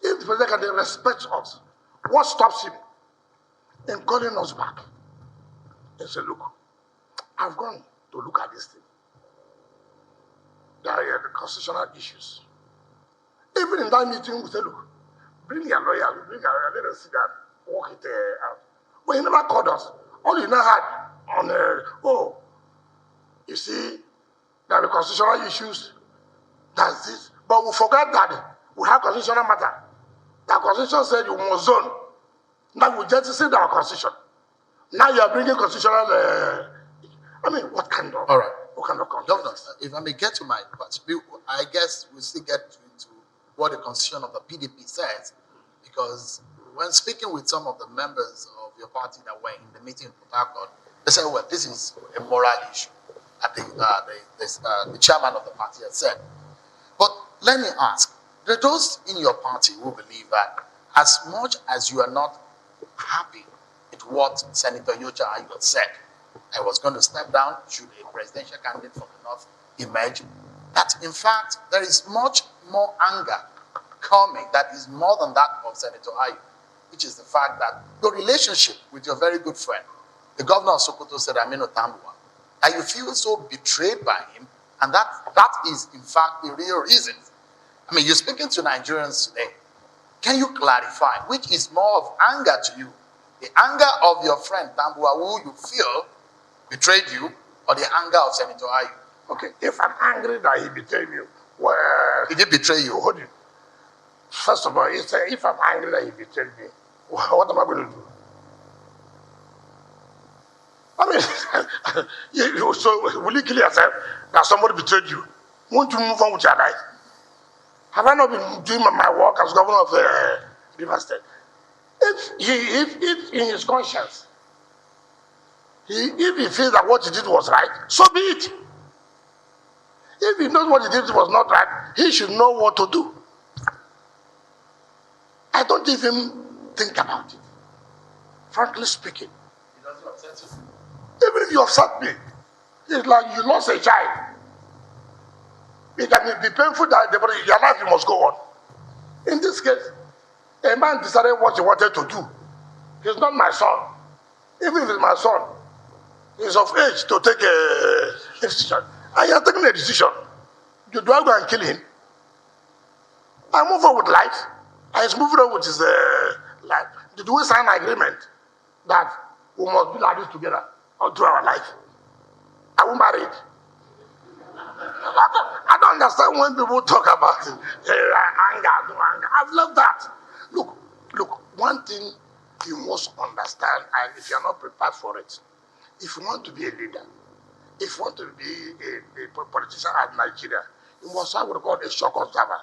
Speaker 6: If the president candidate respects us, what stops him in calling us back? He said, look, I've gone to look at this thing. There are the constitutional issues. Even in that meeting, we said, look, bring your lawyer, let us sit down, work it out. But he never called us. All you now had on, you see, there are the constitutional issues, that's this. But we forgot that we have constitutional matter. The constitution said you must zone. Now we just say our constitution. Now you are bringing constitutional, what kind of?
Speaker 7: All right.
Speaker 6: What kind of constitution?
Speaker 7: Governor, if I may get to my part, I guess we still get into what the constitution of the PDP says, because when speaking with some of the members of your party that were in the meeting in Port Harcourt, they said, well, this is a moral issue. I think the chairman of the party has said. But let me ask, there are those in your party who believe that as much as you are not happy with what Senator Yocha Ayu said, I was going to step down should a presidential candidate from the North emerge, that in fact there is much more anger coming that is more than that of Senator Ayu, which is the fact that your relationship with your very good friend, the governor of Sokoto, said Aminu Tambuwa, and you feel so betrayed by him, and that is in fact the real reason. I mean, you're speaking to Nigerians today. Can you clarify which is more of anger to you? The anger of your friend Tambuwa, who you feel betrayed you, or the anger of Senator Ayu?
Speaker 6: Okay, if I'm angry that he betrayed me, well...
Speaker 7: He did betray you.
Speaker 6: Hold it. First of all, if I'm angry that he betrayed me, what am I going to do? I mean, so will you kill yourself that somebody betrayed you? Won't you move on with your life? Have I not been doing my work as governor of Rivers State? If in his conscience, if he feels that what he did was right, so be it. If he knows what he did was not right, he should know what to do. I don't even think about it, frankly speaking.
Speaker 7: It doesn't upset you?
Speaker 6: Even if you upset me, it's like you lost a child. It can be painful that your life must go on. In this case, a man decided what he wanted to do. He's not my son. Even if he's my son, he's of age to take a decision. And he has taken a decision. Do I go and kill him? I move on with life. And he's moving on with his life. Did we sign an agreement that we must be like this together all through our life? Are we married? I don't understand when people talk about anger, no anger. I've loved that. Look, one thing you must understand, and if you're not prepared for it, if you want to be a leader, if you want to be a politician at Nigeria, you must have what we call a shock observer.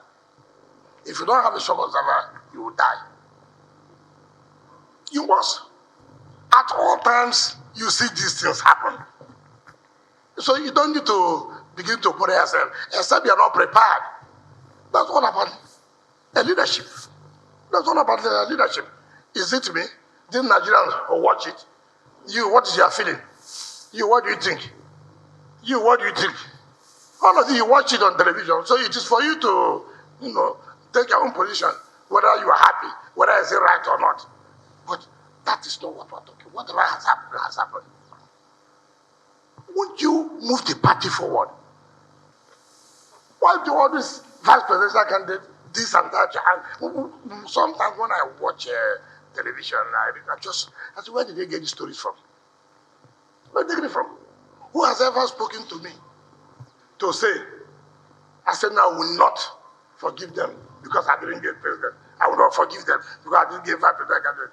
Speaker 6: If you don't have a shock observer, you will die. You must. At all times, you see these things happen. So you don't need to begin to put yourself, except you're not prepared. That's all about a leadership. That's all about the leadership. Is it me? Did Nigerians watch it? You, what is your feeling? You, what do you think? You, what do you think? All of you watch it on television, so it is for you to, take your own position, whether you are happy, whether it's right or not. But that is not what we're talking. Whatever has happened, has happened. Won't you move the party forward? Why do all this vice presidential candidate, this and that? And sometimes when I watch television, I say, where did they get these stories from? Where did they get it from? Who has ever spoken to me to say, I said, no, I will not forgive them because I didn't get president. I will not forgive them because I didn't get vice president.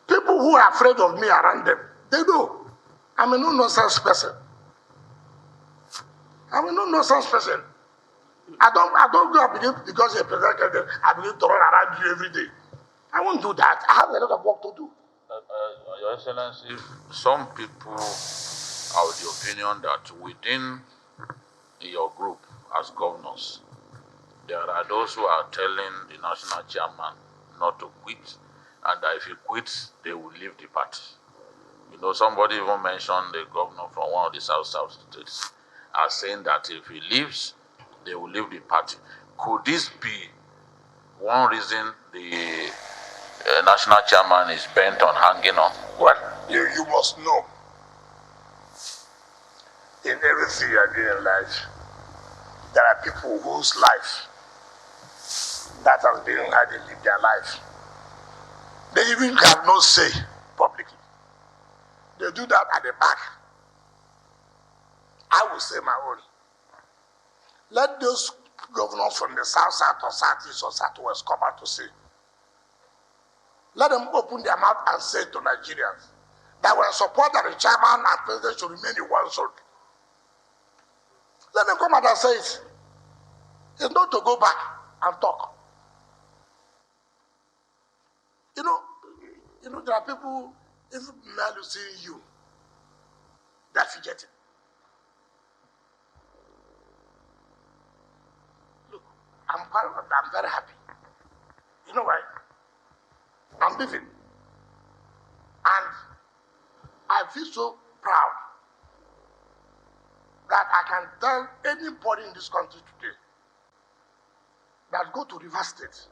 Speaker 6: People who are afraid of me around them, they know. I'm a no-nonsense person. I'm a no-nonsense person. I don't go and begin, because you're a president candidate, I begin to run around you every day. I won't do that. I have a lot of work to do.
Speaker 5: Your Excellency, some people are of the opinion that within your group as governors, there are those who are telling the national chairman not to quit, and that if he quits, they will leave the party. Somebody even mentioned the governor from one of the South states as saying that if he leaves, they will leave the party. Could this be one reason the national chairman is bent on hanging on?
Speaker 6: Well, you must know in everything you are doing in life, there are people whose life that has been how they live their life. They even have no say publicly. They do that at the back. I will say my own. Let those governors from the south, or southeast, or southwest come out to say. Let them open their mouth and say to Nigerians that we support that the chairman and president should remain in one zone. Let them come out and say it. It's not to go back and talk. You know, there are people, if merely seeing you, they're fidgeting. Look, I'm very happy. You know why? I'm living. And I feel so proud that I can tell anybody in this country today that go to River State,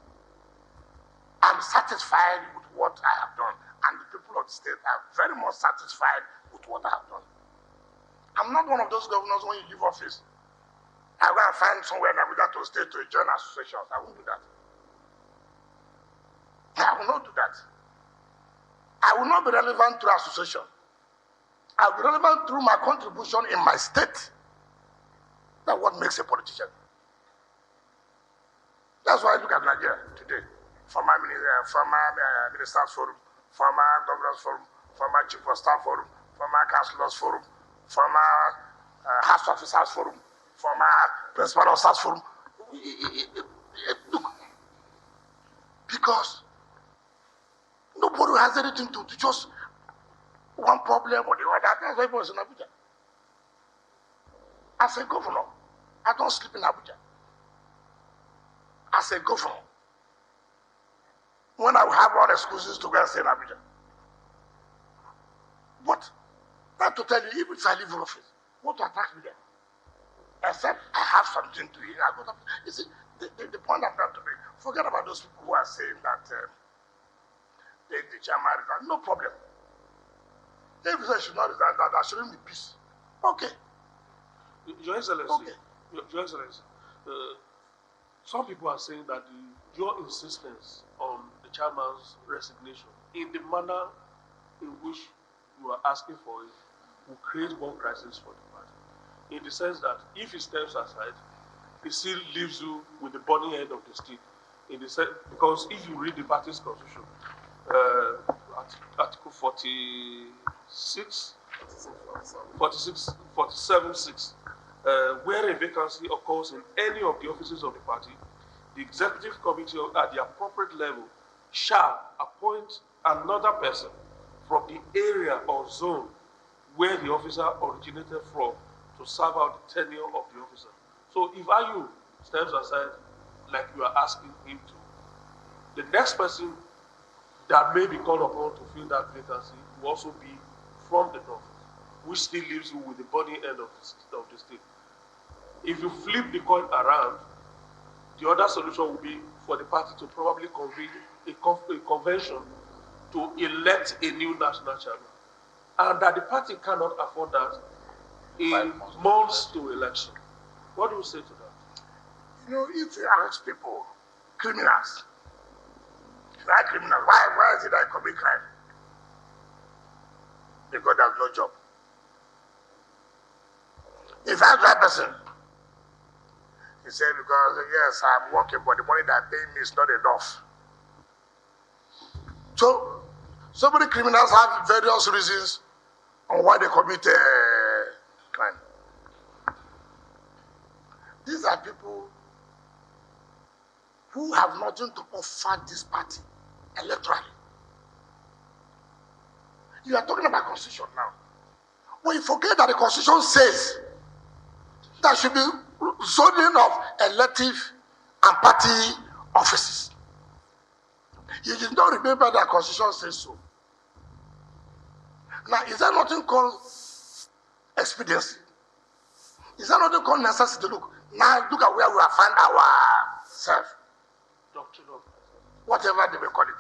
Speaker 6: I'm satisfied with what I have done. And the people of the state are very much satisfied with what I have done. I'm not one of those governors when you give office, I go and find somewhere in Abuja to stay to join associations. I won't do that. I will not do that. I will not be relevant through association. I will be relevant through my contribution in my state. That's what makes a politician. That's why I look at Nigeria today. Former Ministers Forum, former Governors Forum, former Chief of Staff Forum, former Councillors Forum, former House Officers Forum, former Principal of Staff Forum. Look, because nobody has anything to do, just one problem or the other. That's why I was in Abuja. As a governor, I don't sleep in Abuja. As a governor, when I have all excuses to go and stay in Abuja. But not to tell you, even if I leave office, what will attract me there? Except I have something to eat. You see, the point I'm trying to make, forget about those people who are saying that the chairman resign. No problem. If they should not resign, that shouldn't be peace. Okay.
Speaker 3: Your Excellency,
Speaker 6: Okay.
Speaker 3: Your Excellency, some people are saying that your insistence on the chairman's resignation in the manner in which you are asking for it will create more crisis for the party. In the sense that if he steps aside, he still leaves you with the burning end of the stick. In the sense, because if you read the party's constitution, Article 47(6), where a vacancy occurs in any of the offices of the party, the executive committee at the appropriate level shall appoint another person from the area or zone where the officer originated from to serve out the tenure of the officer. So if Ayu steps aside, like you are asking him to, the next person that may be called upon to fill that vacancy will also be from the north, which still leaves you with the burning end of the state. If you flip the coin around, the other solution will be for the party to probably convene a convention to elect a new national chairman. And that the party cannot afford that in months to election. What do you say to that?
Speaker 6: You know, if you ask people, criminals, if you are criminals, why is it that I commit crime? Because there's no job. If I ask that person, he said, because yes, I'm working, but the money that pay me is not enough. So many criminals have various reasons on why they commit crime. These are people who have nothing to offer this party electorally. You are talking about constitution now. Well, you forget that the constitution says there should be zoning of elective and party offices. You did not remember that constitution says so. Now, is there nothing called expediency? Is there nothing called necessity? Look, now look at where we have found ourselves.
Speaker 3: Doctrine of
Speaker 6: Whatever they may call it.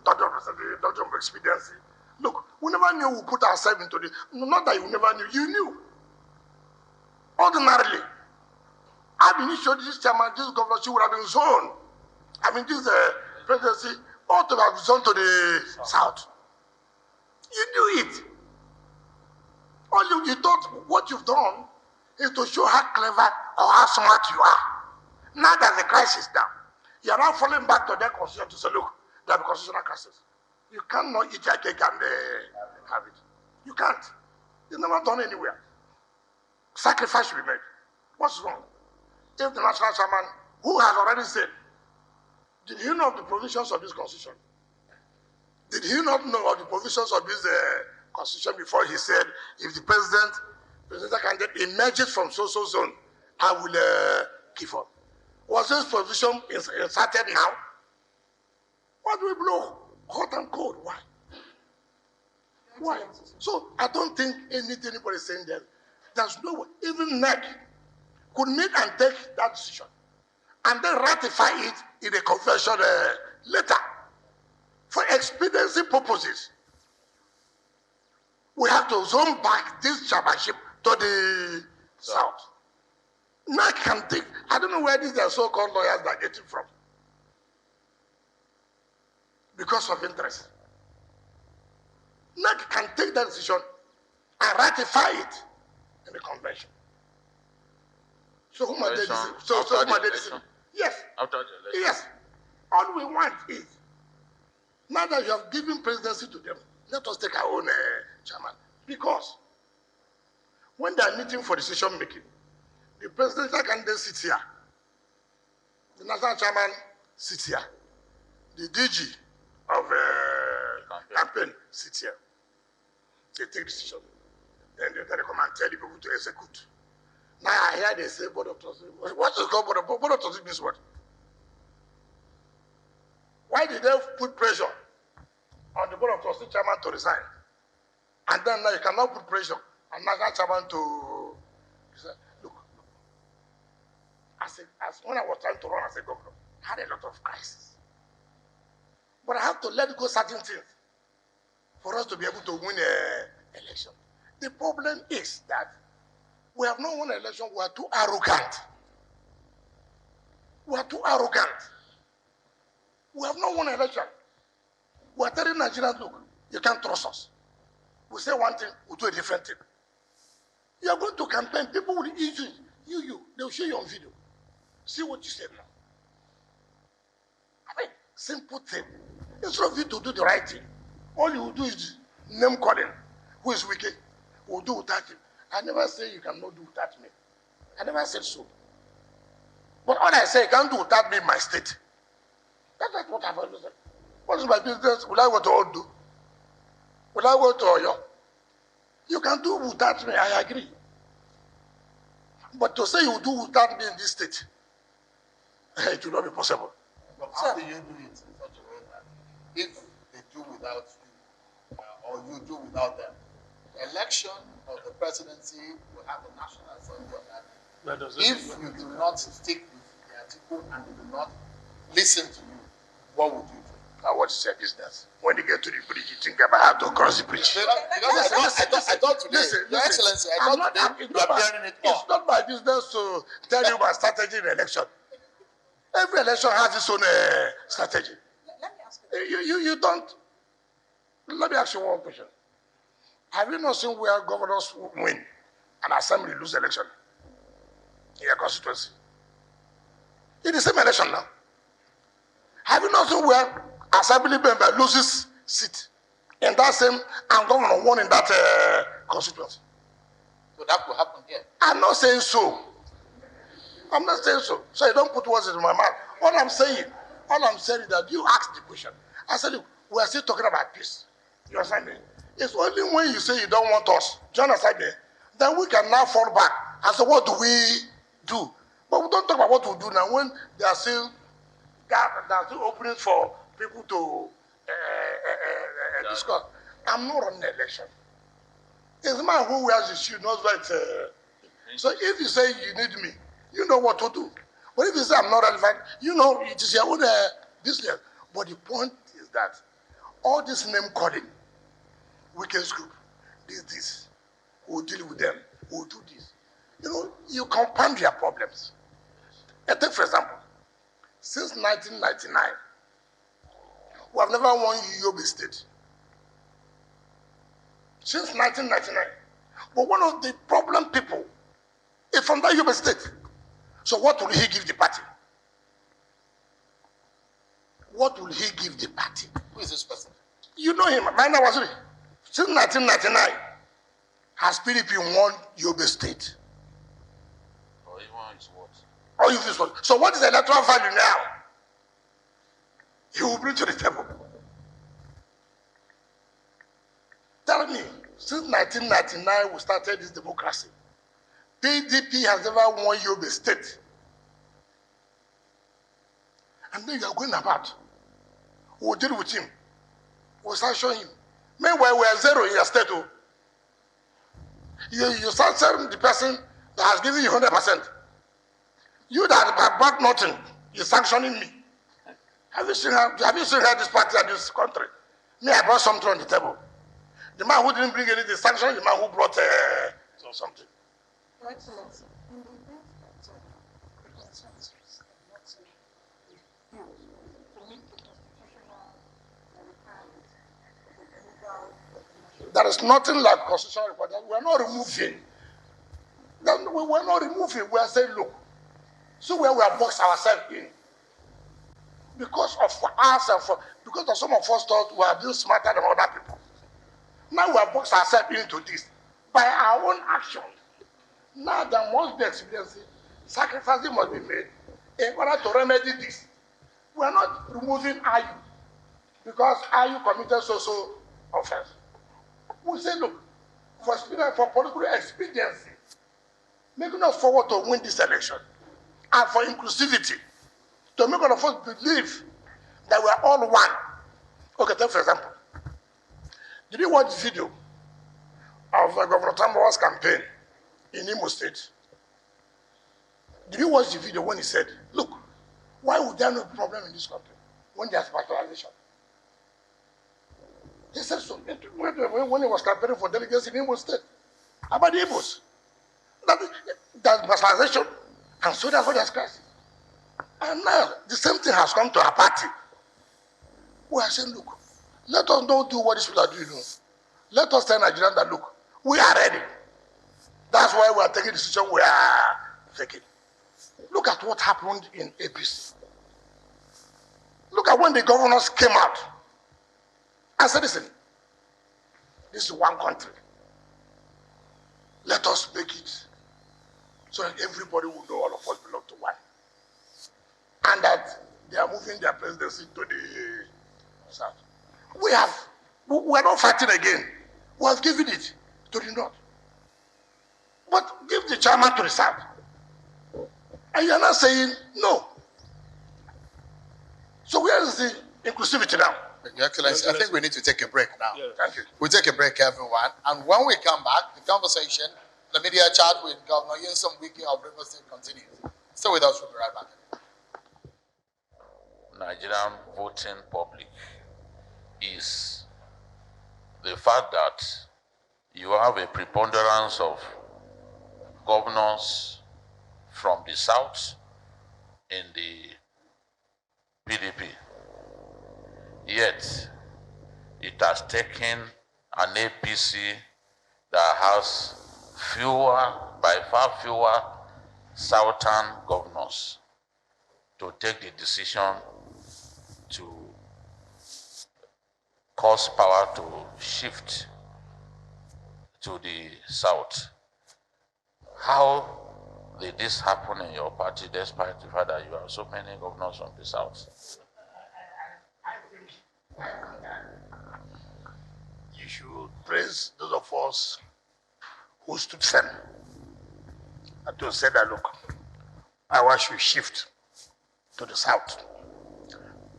Speaker 6: Doctrine of expediency. Look, we never knew we put ourselves into this. Not that you never knew, you knew. ordinarily, this chairman, this governorship would have been zoned. This presidency ought to have zoned to the south. You do it. All you thought what you've done is to show how clever or how smart you are. Now there's a crisis now. You are now falling back to their constitution to say, look, there are constitutional crisis. You cannot eat your cake and have it. You can't. It's never done anywhere. Sacrifice should be made. What's wrong? If the national chairman, who has already said, did he know of the provisions of this constitution? Did he not know of the provisions of this constitution before he said, if the presidential candidate emerges from so-so zone, I will give up? Was this provision inserted now? Why do we blow hot and cold? Why? Why? So I don't think anything anybody is saying there. There's no way. Even NEC could meet and take that decision and then ratify it in a convention later. For expediency purposes, we have to zone back this chairmanship to the south. NEC can take, I don't know where these so-called lawyers are getting from. Because of interest. NEC can take that decision and ratify it in the convention. So whom are they deceiving? So whom are they deceiving? Yes.
Speaker 5: After the election.
Speaker 6: Yes. All we want is, now that you have given presidency to them, let us take our own chairman. Because when they are meeting for decision making, the presidential candidate sits here, the national chairman sits here, the DG of campaign sits here. They take decision. Then they come and tell the people to execute. Now I hear they say board of trustees. What is called board of trustees means what? Why did they put pressure on the board of trustees chairman to resign? And then now you cannot put pressure on national chairman to say, look. As when I was trying to run as a governor, I had a lot of crises. But I have to let go certain things for us to be able to win an election. The problem is that we have not won an election, we are too arrogant. We are too arrogant. We have not won an election. We are telling Nigerians, look, you can't trust us. We say one thing, we do a different thing. You are going to campaign, people will use you, they will show you on video. See what you said now. Simple thing. Instead of you to do the right thing, all you will do is name calling. Who is wicked? Who will do without him. I never say you cannot do without me. I never said so. But all I say, you can't do without me in my state. That's what I've always said. What is my business? Will I go to Odu? Will I go to Oyo? You can do without me, I agree. But to say you do without me in this state, it will not be possible.
Speaker 7: But how do you do it in such a way that if they do without you, or you do without them, the election of the presidency will have the National Assembly on that. If you do not stick with the Atiku and they do not listen to you, what would you do?
Speaker 6: What is your business? When you get to the bridge, you think about how to cross the bridge.
Speaker 7: I thought today, Your Excellency, I thought today you are bearing it all.
Speaker 6: It's not my business to tell you about strategy in election. Every election has its own strategy.
Speaker 4: Let me ask
Speaker 6: You don't. Let me ask you one question. Have you not seen where governors win and assembly lose election in your constituency? In the same election now. Have you not seen where assembly member loses seat in that same and governor won in that constituency?
Speaker 7: So that will happen here.
Speaker 6: I'm not saying so. I'm not saying so. So you don't put words in my mouth. All I'm saying is that you asked the question. I said, look, we are still talking about peace. You understand me? It's only when you say you don't want us, do you understand me? Then we can now fall back and say, what do we do? But we don't talk about what we do now when there are still openings for people to discuss. I'm not running an election. It's the man who wears the shoe knows what. So if you say you need me, you know what to do. But if you say I'm not relevant, you know it is your own business. But the point is that all this name calling, Wike's group, this, we'll deal with them, we'll do this. You compound your problems. And take, for example, since 1999, we have never won Yobe State. Since 1999. But one of the problem people is from that Yobe State. So what will he give the party? What will he give the party?
Speaker 7: Who is this person?
Speaker 6: You know him, Maina Waziri. Since 1999, has PDP won Yobe State?
Speaker 5: Or even his what?
Speaker 6: Or if this one. So what is the electoral value now? He will bring to the table. Tell me, since 1999 we started this democracy, PDP has never won Yobe State. And then you are going about. We'll deal with him. We'll sanction him. Meanwhile, we are zero in your state. You sanction the person that has given you 100%. You that have brought nothing, you're sanctioning me. Have you seen how this party at this country? Me, I brought something on the table. The man who didn't bring anything sanctioned the man who brought something.
Speaker 4: Your Excellency, in the event that the consensus is not built to meet the constitutional requirements of the legal.
Speaker 6: There is nothing like constitutional requirements. We are not removing. We are not removing. We are saying, look, so where we have boxed ourselves in. Because of us and because of some of us thought we are being smarter than other people. Now we have boxed ourselves into this by our own action. Now there must be experience. Sacrifices must be made in order to remedy this. We are not removing IU because IU committed so offense. We say, look, for political expediency, making us forward to win this election, and for inclusivity, to make all of us believe that we are all one. Okay, take for example. Did you watch the video of Governor Tambawa's campaign in Imo State? Did you watch the video when he said, look, why would there not be problem in this country when there's marginalization? He said so when he was campaigning for delegates in Imo State about the Igbos. There's marginalization, and so that's what there's crisis. And now the same thing has come to our party. We are saying, look, let us not do what these people are doing. Let us tell Nigerians that, look, we are ready. That's why we are taking the decision we are taking. Look at what happened in APC. Look at when the governors came out and said, listen, this is one country. Let us make it so that everybody will know all of us belong to one. And that they are moving their presidency to the south. We are not fighting again. We have given it to the north. But give the chairman to the south. And you are not saying no. So where is the inclusivity now?
Speaker 7: Your Excellency, I think we need to take a break now.
Speaker 3: Yeah.
Speaker 6: Thank you.
Speaker 7: We'll take a break, everyone. And when we come back, the conversation, the media chat with Governor Wike of Rivers State continues. Stay with us, we'll be right back.
Speaker 5: Nigerian voting public is the fact that you have a preponderance of governors from the south in the PDP. Yet, it has taken an APC that has by far fewer southern governors to take the decision to cause power to shift to the south. How did this happen in your party despite the fact that you have so many governors from the south?
Speaker 6: You should praise those of us who stood firm and to say that, look, power should shift to the south.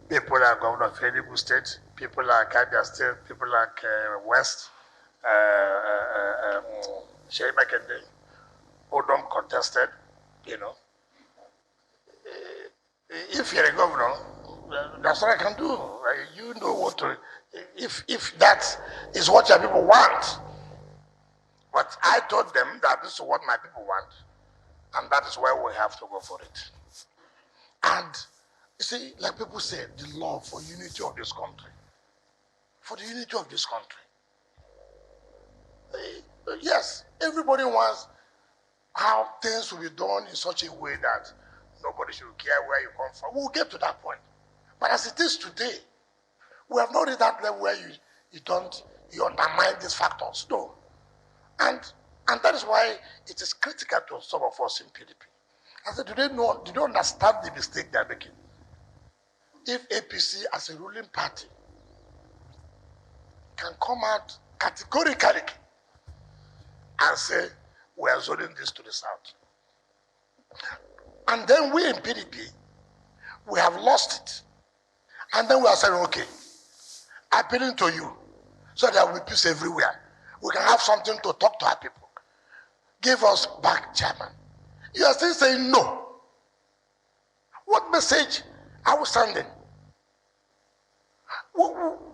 Speaker 6: People like Governor of Enugu State, people like Abia State, people like West, Shey Makinde, Odom contested, If you're a governor, that's what I can do. You know what to, if that is what your people want. But I told them that this is what my people want. And that is why we have to go for it. And you see, like people say, the law for unity of this country. For the unity of this country. Yes, everybody wants how things will be done in such a way that nobody should care where you come from. We'll get to that point. But as it is today, we have not reached that level where you undermine these factors. No. And that is why it is critical to some of us in PDP. I said, do they understand the mistake they're making? If APC as a ruling party can come out categorically and say, we are zoning this to the south. And then we in PDP, we have lost it. And then we are saying, okay, appealing to you so there will be peace everywhere. We can have something to talk to our people. Give us back chairman. You are still saying no. What message are we sending?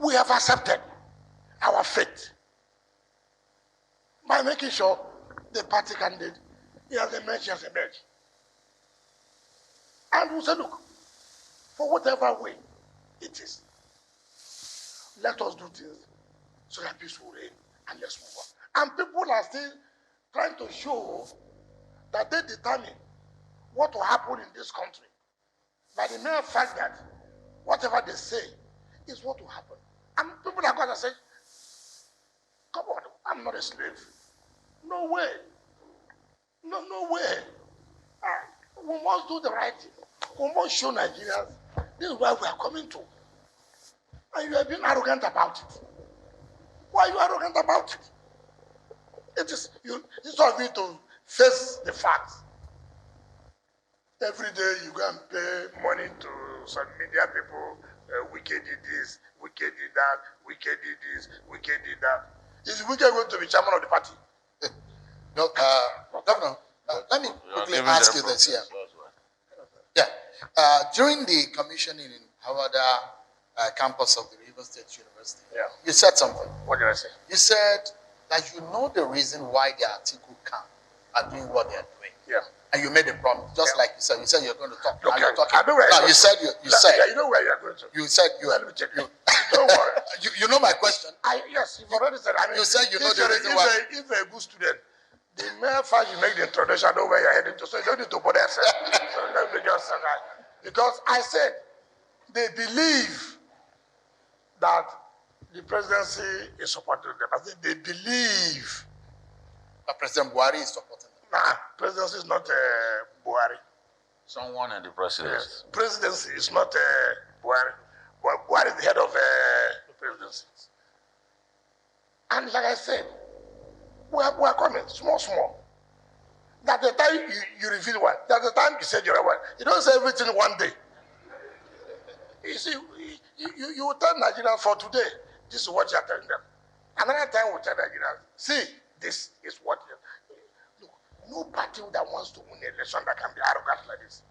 Speaker 6: We have accepted our fate by making sure the party candidate, he has emerged, And we say, look, for whatever way it is, let us do things so that peace will reign and let's move on. And people are still trying to show that they determine what will happen in this country by the mere fact that whatever they say is what will happen. And people are going to say, come on, I'm not a slave. No way. No way. We must do the right thing. We must show Nigerians this is where we are coming to. And you have been arrogant about it. Why are you arrogant about it? It is it's of you to face the facts. Every day you go and pay money to some media people. Wike did this, Wike did that, Wike did this, Wike did that. Is Wike going to be chairman of the party?
Speaker 7: No, Governor, let me quickly ask you this here. Yeah. During the commissioning in Havada campus of the River State University, you said something.
Speaker 6: What did I say?
Speaker 7: You said that you know the reason why the Atiku camp are doing what they are doing.
Speaker 6: Yeah.
Speaker 7: And you made a promise, just like you said. You said you're going to talk.
Speaker 6: Okay.
Speaker 7: Now you're talking.
Speaker 6: I know where
Speaker 7: you said you said.
Speaker 6: Yeah, you know where you're going to.
Speaker 7: You said you.
Speaker 6: Let me check it. Don't worry.
Speaker 7: You know my question.
Speaker 6: Yes, you've already said. I mean,
Speaker 7: you said you know the reason why.
Speaker 6: If you're a good student, the mere fact you make the introduction, I know where you're heading to, so you don't need to bother yourself. So let me just say that. Because I said they believe that the presidency is supporting them. I said they believe
Speaker 7: that President Buhari is supporting them.
Speaker 6: Nah, presidency is not Buhari.
Speaker 5: Someone in the presidency.
Speaker 6: Yes. Presidency is not Buhari. Buhari is the head of the presidency. And like I said, we are coming, small. That the time you reveal one, that the time you said you're one. You don't say everything one day. You see, you will tell Nigerians for today, this is what you are telling them. Another time we'll tell Nigerians, see, this is what you look, no party that wants to win an election that can be arrogant like this.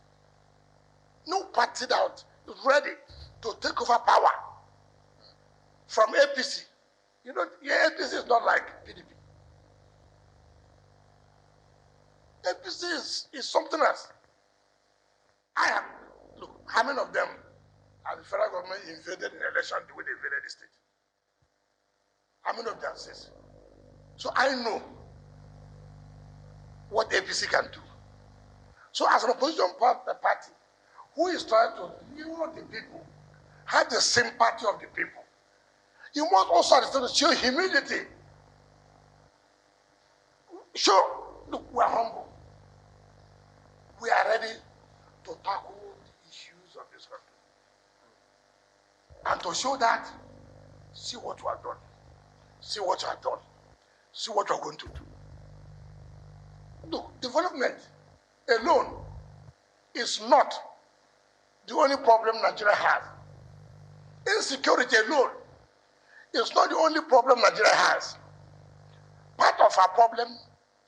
Speaker 6: No party that is ready to take over power from APC. You know, APC is not like PDP. APC is something else. Look, how many of them are the federal government invaded in election the way they invaded the state? How many of them says? So I know what APC can do. So as an opposition party who is trying to lure the people, have the sympathy of the people, you must also understand to show humility. Look, we are humble. We are ready to tackle the issues of this country. And to show that, see what you have done. See what you have done. See what you are going to do. Look, development alone is not the only problem Nigeria has. Insecurity alone is not the only problem Nigeria has. Part of our problem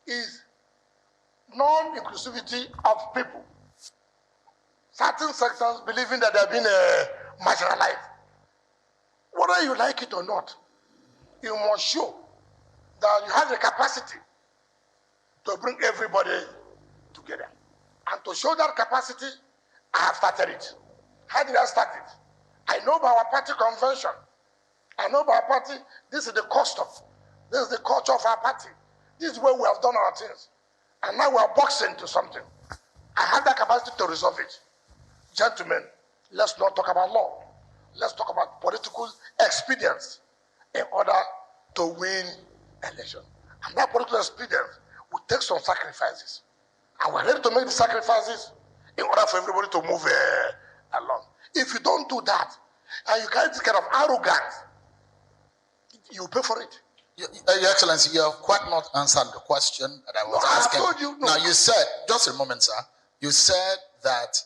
Speaker 6: is non-inclusivity of people. Certain sectors believing that they have been marginalized. Whether you like it or not, you must show that you have the capacity to bring everybody together. And to show that capacity, I have started it. How did I start it? I know by our party convention. I know by our party, this is the custom. This is the culture of our party. This is where we have done our things. And now we are boxing to something. I have that capacity to resolve it. Gentlemen, let's not talk about law. Let's talk about political expedience in order to win election. And that political expedience will take some sacrifices. And we're ready to make the sacrifices in order for everybody to move along. If you don't do that, and you carry this kind of arrogance, you pay for it.
Speaker 7: Your Excellency, you have quite not answered the question that I was asking.
Speaker 6: I told you, no.
Speaker 7: Now, you said, just a moment, sir, you said that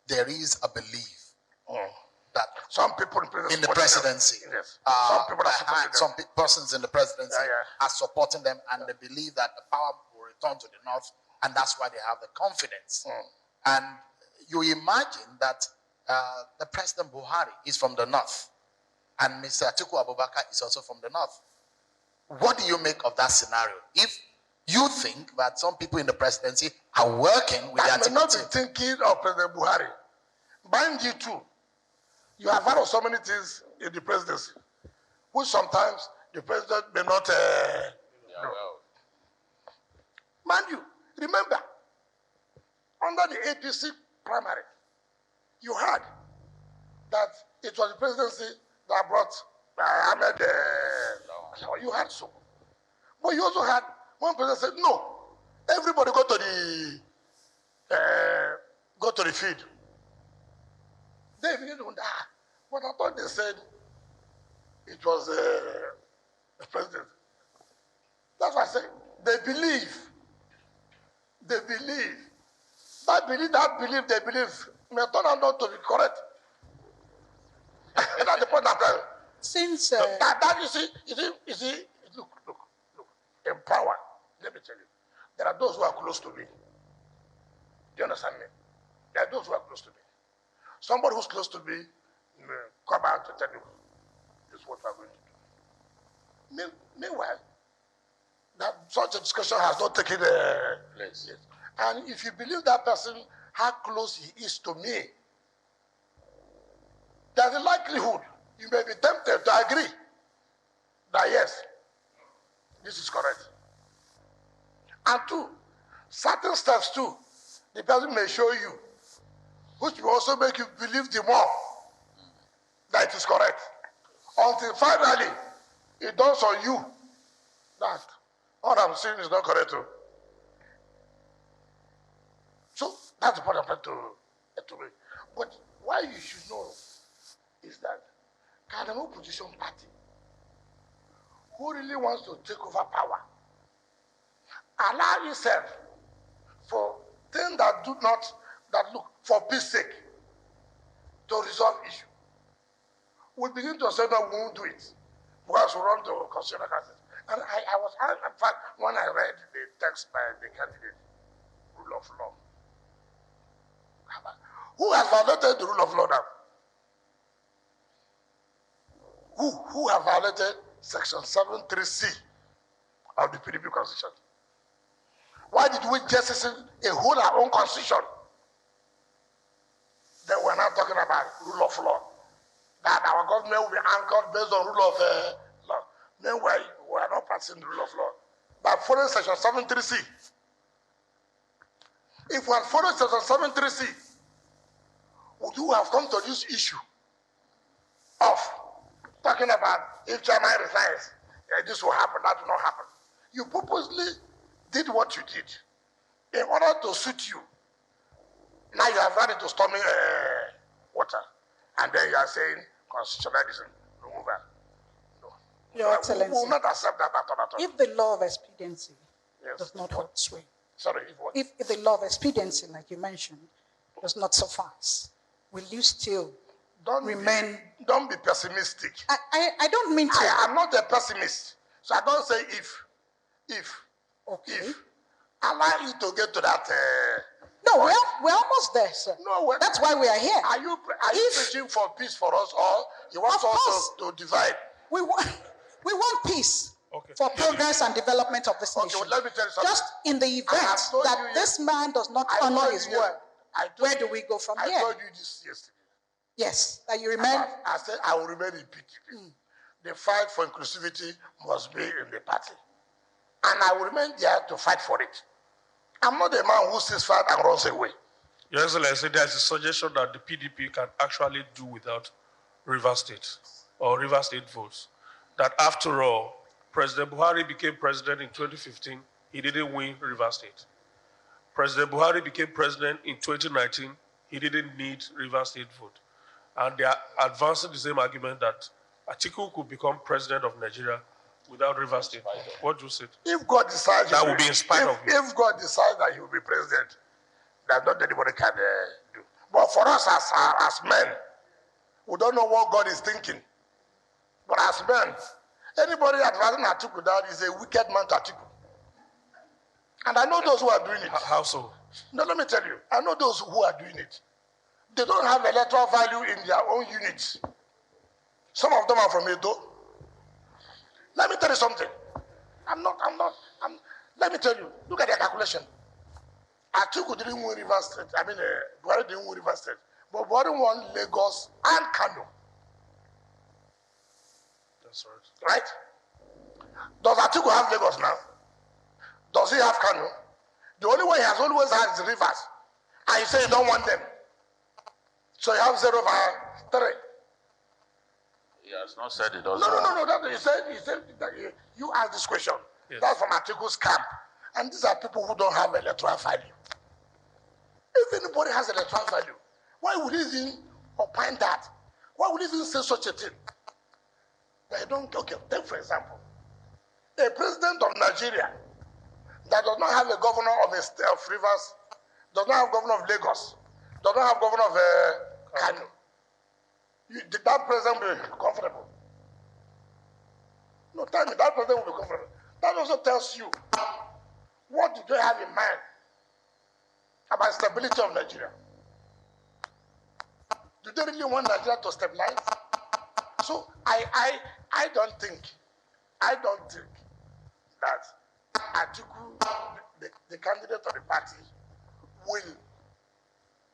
Speaker 7: there is a belief that
Speaker 6: some people
Speaker 7: in the presidency,
Speaker 6: yes. Some
Speaker 7: persons in the presidency are supporting them, and they believe that the power will return to the north, and that's why they have the confidence. And you imagine that the President Buhari is from the north, and Mr. Atiku Abubakar is also from the north. What do you make of that scenario? If you think that some people in the presidency are working with the Atiku
Speaker 6: may not be thinking of President Buhari. Mind you too, you have heard of so many things in the presidency, which sometimes the president may not know. Mind you, remember, under the APC primary, you heard that it was the presidency that brought Ahmed. You had so. But you also had one president said, no, everybody go to the field. They began to wonder, but I thought they said it was the president. That's why I say they believe. They believe. That belief they believe may turn out not to be correct. And that's the point I'm telling you.
Speaker 4: Since
Speaker 6: that you see, look, in power, let me tell you, there are those who are close to me. Do you understand me? There are those who are close to me. Somebody who's close to me come out to tell you this is what we are going to do. Meanwhile, that such a discussion has not taken place. Yes. And if you believe that person, how close he is to me, there's a likelihood you may be tempted to agree that yes, this is correct. And two, certain steps too, the person may show you, which will also make you believe the more that it is correct. Until finally, it dawns on you that what I'm saying is not correct too. So that's the point I'm trying to make. But why you should know is that an opposition party who really wants to take over power allow yourself for things that look for peace sake to resolve issue. We begin to say no, we won't do it because we want to consider cases. And I was, in fact, when I read the text by the candidate, rule of law. Who has violated the rule of law now? Who have violated Section 73C of the PDP Constitution? Why did we jettison a whole our own constitution? Then we're not talking about rule of law. That our government will be anchored based on rule of law. Then we are not practicing the rule of law. By following Section 73C. If we had followed Section 73C, would you have come to this issue of talking about if Chairman resigns, this will happen, that will not happen? You purposely did what you did in order to suit you. Now you have run into storming water, and then you are saying constitutionalism, remove that. No.
Speaker 4: Your Excellency,
Speaker 6: we will not accept that at all.
Speaker 4: if the law of expediency does not hold sway,
Speaker 6: sorry,
Speaker 4: if the law of expediency, like you mentioned, does not suffice, will you still remain?
Speaker 6: Don't be pessimistic.
Speaker 4: I don't mean to.
Speaker 6: I am not a pessimist, so I don't say if.
Speaker 4: Okay.
Speaker 6: Allow you to get to that.
Speaker 4: No, we're almost there, sir.
Speaker 6: No,
Speaker 4: that's why we are here.
Speaker 6: Are you preaching for peace for us, or you want us to divide?
Speaker 4: We want peace.
Speaker 3: Okay.
Speaker 4: for progress and development of this nation.
Speaker 6: Well, let me tell you something.
Speaker 4: Just in the event that this man does not honor his word, where do we go from here?
Speaker 6: I told you this yesterday.
Speaker 4: Yes, that you remain.
Speaker 6: I said I will remain in PDP. The fight for inclusivity must be in the party. And I will remain there to fight for it. I'm not a man who sees fight and runs away.
Speaker 3: Your Excellency, there's a suggestion that the PDP can actually do without Rivers State or Rivers State votes. That after all, President Buhari became president in 2015. He didn't win Rivers State. President Buhari became president in 2019. He didn't need Rivers State vote. And they are advancing the same argument that Atiku could become president of Nigeria without Rivers State vote. What do you say?
Speaker 6: If God decides
Speaker 3: that will be in spite of you.
Speaker 6: If God decides that he will be president, that not anybody can do. But for us as men, we don't know what God is thinking. But as men, anybody advising Atiku that is a wicked man to Atiku. And I know those who are doing it.
Speaker 3: How so?
Speaker 6: No, let me tell you. I know those who are doing it. They don't have electoral value in their own units. Some of them are from Edo. Let me tell you something. Let me tell you. Look at their calculation. Atiku didn't win Rivers State. Buhari didn't win Rivers State. But Buhari won Lagos and Kano.
Speaker 3: That's right.
Speaker 6: Right? Does Atiku have Lagos now? Does he have Kano? The only way he has always had is Rivers. And you say you don't want them. So you have 0/3.
Speaker 5: He has not said it doesn't.
Speaker 6: No. He said that you asked this question. Yes. That's from Atiku's camp. And these are people who don't have electoral value. If anybody has electoral value, why would he even opine that? Why would he even say such a thing? They don't. Okay, take for example, a president of Nigeria that does not have a governor of a state of Rivers, does not have governor of Lagos, does not have governor of Kano. That president will be comfortable. No, tell me, that president will be comfortable. That also tells you what do they have in mind about stability of Nigeria. Do they really want Nigeria to stabilize? So I don't think that Atiku, the candidate of the party,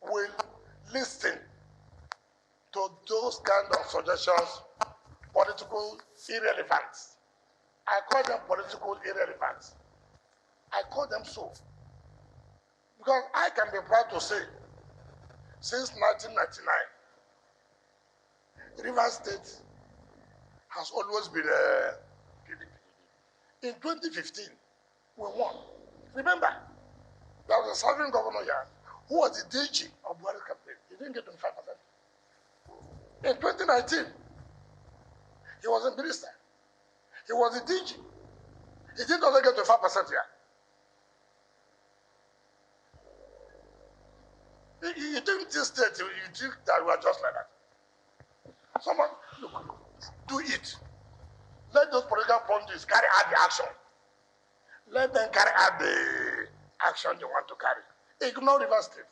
Speaker 6: will listen to those kind of suggestions, political irrelevance. I call them political irrelevance. I call them so. Because I can be proud to say, since 1999, Rivers State has always been PDP. In 2015, we won. Remember, there was a serving governor here who was the DG of Buhari's campaign. He didn't get 25%. In 2019, he was a minister. He was a DG. He didn't only get 25% here. You think this state, you think that we are just like that. Someone, look, do it. Let those political pundits carry out the action. Let them carry out the action they want to carry. Ignore Rivers State.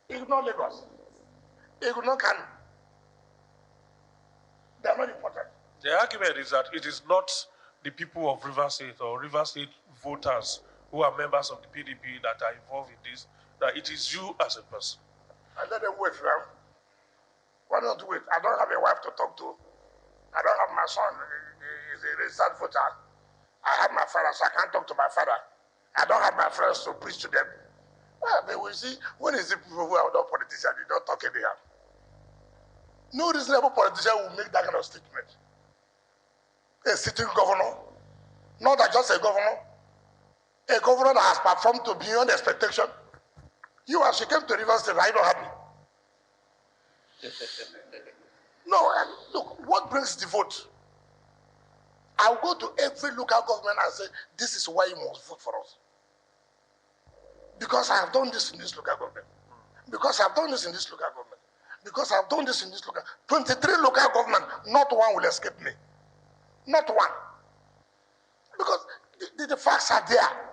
Speaker 6: Ignore Lagos. Ignore Kano. They are not important.
Speaker 3: The argument is that it is not the people of Rivers State or Rivers State voters who are members of the PDP that are involved in this, that it is you as a person.
Speaker 6: And let them wait now. Why not wait? I don't have a wife to talk to. I don't have my son. He's a registered voter. I have my father, so I can't talk to my father. I don't have my friends to preach to them. Well, but we see, when is the people who are not politicians, they don't talk anyhow. No reasonable politician will make that kind of statement. A sitting governor, not just a governor that has performed to beyond expectation. You, as you came to Rivers State, are you not happy? No, look, what brings the vote? I'll go to every local government and say, this is why you must vote for us. Because I have done this in this local government. Because I've done this in this local government. Because I've done this in this local. 23 local government, not one will escape me. Not one. Because the facts are there.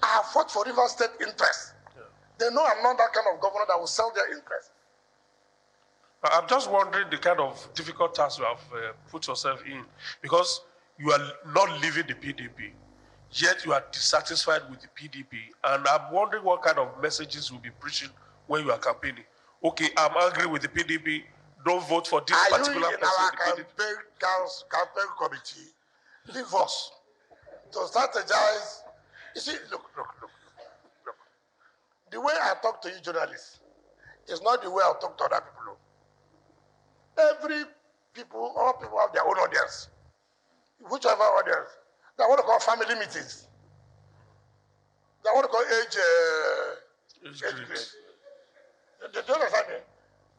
Speaker 6: I have fought for Rivers State interests. Yeah. They know I'm not that kind of governor that will sell their interests.
Speaker 3: I'm just wondering the kind of difficult task you have put yourself in. Because you are not leaving the PDP, yet you are dissatisfied with the PDP. And I'm wondering what kind of messages you'll be preaching when you are campaigning. Okay, I'm angry with the PDP. Don't vote for this particular person.
Speaker 6: Are you in our campaign committee? Leave us to strategize. You see, look. The way I talk to you journalists is not the way I talk to other people. All people have their own audience. Whichever audience. They want to call family meetings. They want to call age groups. Do you understand me?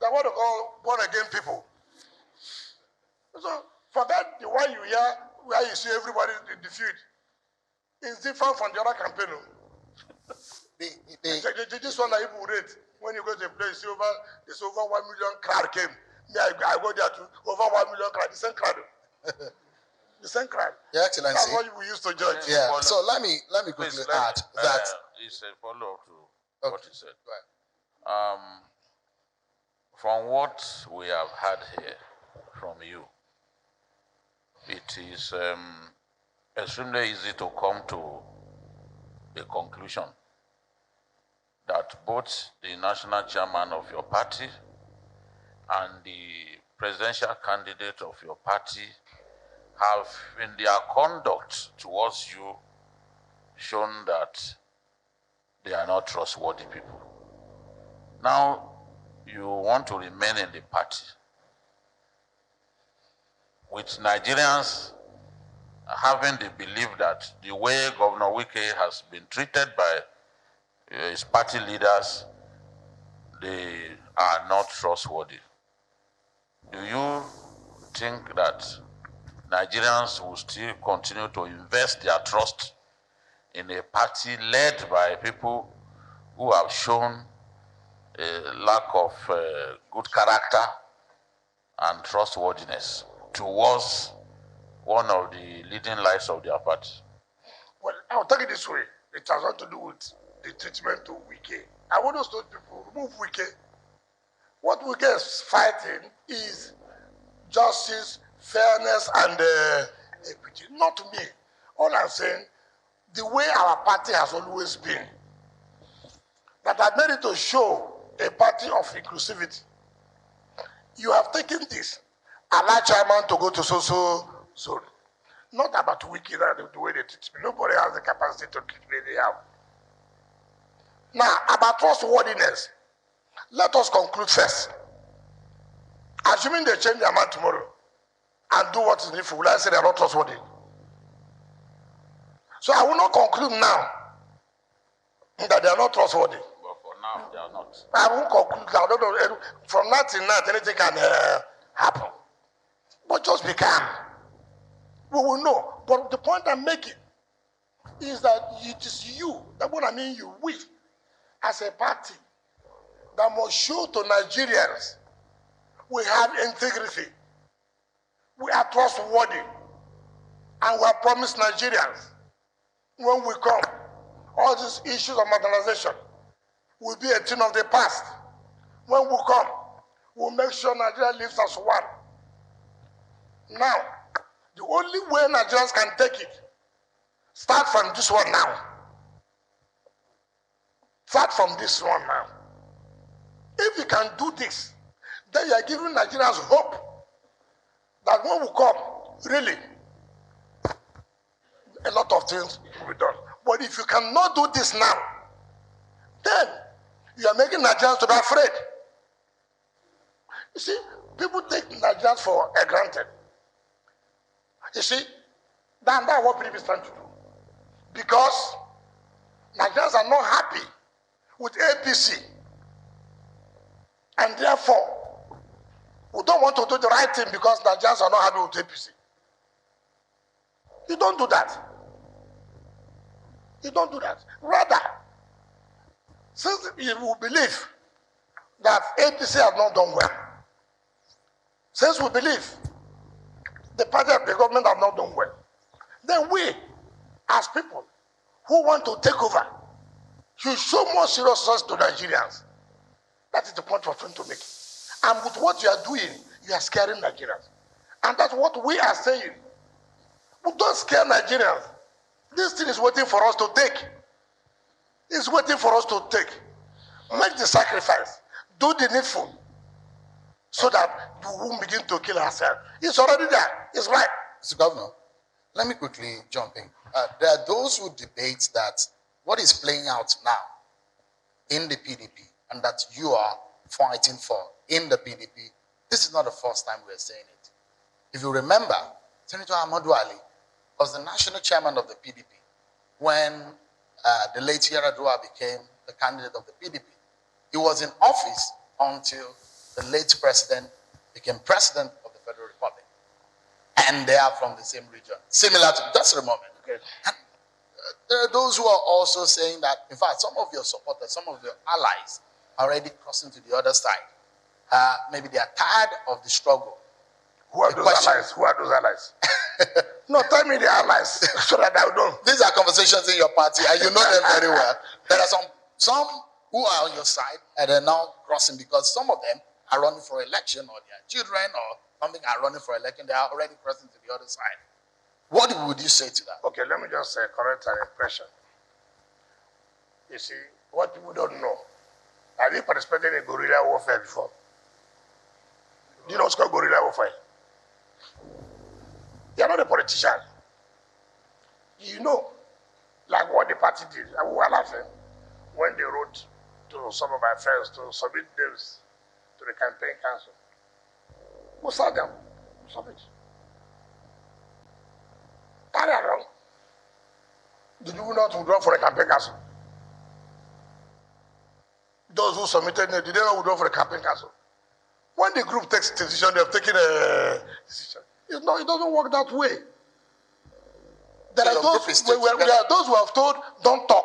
Speaker 6: They want to call born-again people. So forget the one you hear where you see everybody in the field. It's different from the other campaign. This one that people rate when you go to a place, it's over 1 million crowd came. Me, I go there to over 1 million crowd, the same crowd. The same crowd.
Speaker 7: Your Excellency.
Speaker 6: That's what we used to judge.
Speaker 7: Yeah. So let me quickly add that.
Speaker 5: It's a follow-up to what he said. Right. From what we have heard here from you, it is extremely easy to come to a conclusion that both the national chairman of your party and the presidential candidate of your party have, in their conduct towards you, shown that they are not trustworthy people. Now, you want to remain in the party with Nigerians having the belief that the way Governor Wike has been treated by his party leaders, they are not trustworthy. Do you think that Nigerians will still continue to invest their trust in a party led by people who have shown a lack of good character and trustworthiness towards one of the leading lights of their party?
Speaker 6: Well, I'll take it this way. It has nothing to do with the treatment to Wike. I want those people remove Wike. What Wike is fighting is justice, fairness, and equity. Not to me. All I'm saying, the way our party has always been, that I made it to show a party of inclusivity. You have taken this, allow chairman to go to so zone. Not about Wike, the way they treat me. Nobody has the capacity to treat me anyhow. Now, about trustworthiness, let us conclude first. Assuming they change their mind tomorrow and do what is needful, will I say they are not trustworthy? So I will not conclude now that they are not trustworthy.
Speaker 5: But for now, they are not.
Speaker 6: I won't conclude. I don't know. From that to that, anything can happen. But just be calm. We will know. But the point I'm making is that it is you, that what I mean you, we, as a party, that must show to Nigerians we have integrity, we are trustworthy, and we have promised Nigerians when we come, all these issues of marginalization will be a thing of the past. When we come, we'll make sure Nigeria lives as one. Now, the only way Nigerians can take it, start from this one now. Start from this one now. If you can do this, then you are giving Nigerians hope that when we come, really, a lot of things will be done. But if you cannot do this now, then you are making Nigerians to be afraid. You see, people take Nigerians for granted. You see, that's what PDP is trying to do. Because Nigerians are not happy with APC. And therefore, we don't want to do the right thing because Nigerians are not happy with APC. You don't do that. You don't do that. Rather, since you will believe that APC has not done well, since we believe the party of the government have not done well, then we, as people who want to take over, should show more seriousness to Nigerians. That is the point we're trying to make. And with what you are doing, you are scaring Nigerians. And that's what we are saying. Don't scare Nigerians. This thing is waiting for us to take. It's waiting for us to take. Make the sacrifice. Do the needful. So that we won't begin to kill ourselves. It's already there. It's right.
Speaker 7: Mr. Governor, let me quickly jump in. There are those who debate that what is playing out now in the PDP and that you are fighting for in the PDP, this is not the first time we're saying it. If you remember, Senator Ahmadu Ali was the national chairman of the PDP when the late Yaradua became the candidate of the PDP. He was in office until the late president became president of the Federal Republic. And they are from the same region. Similar to, just a moment. Okay. And there are those who are also saying that, in fact, some of your supporters, some of your allies are already crossing to the other side. Maybe they are tired of the struggle.
Speaker 6: Who are those allies? Who are those allies? No, tell me the allies so that I don't.
Speaker 7: These are conversations in your party, and you know them very well. There are some who are on your side, and they're now crossing because some of them are running for election, or their children or something are running for election. They are already crossing to the other side. What would you say to that?
Speaker 6: Okay, let me just correct an impression. You see, what people don't know, have you participated in guerrilla warfare before? Do you know what's called guerrilla warfare? You're not a politician. You know, like what the party did. I was laughing when they wrote to some of my friends to submit names to the campaign council. Who saw them? Submit. Carry along. Did you not withdraw for the campaign council? Those who submitted, did they not withdraw for the campaign council? When the group takes a decision, they have taken a decision. It doesn't work that way. There are those who have told, don't talk.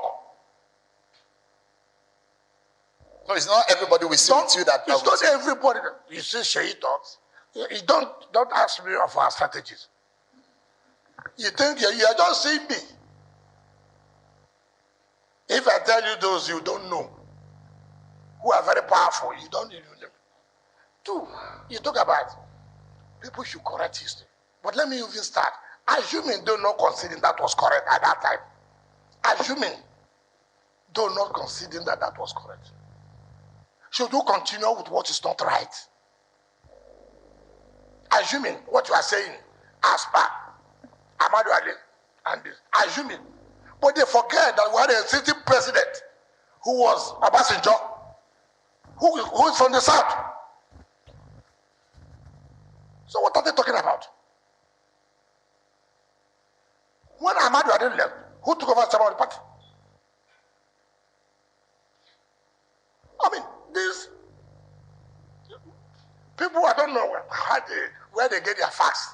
Speaker 7: So it's not everybody we see with you that.
Speaker 6: It's not everybody. You see, Sheyi talks. You don't ask me of our strategies. You think you are just seeing me. If I tell you those you don't know, who are very powerful, you don't know them. Two, you talk about people should correct history. But let me even start. Assuming do not considering that was correct at that time. Assuming do not considering that was correct. Should you continue with what is not right? Assuming what you are saying as per Ahmadu Ali and this. Assuming. But they forget that we had a sitting president who was Obasanjo, who is from the south. So what are they talking about? When Ahmadu Ali left, who took over some of the party? I mean, these people, I don't know where they get their facts.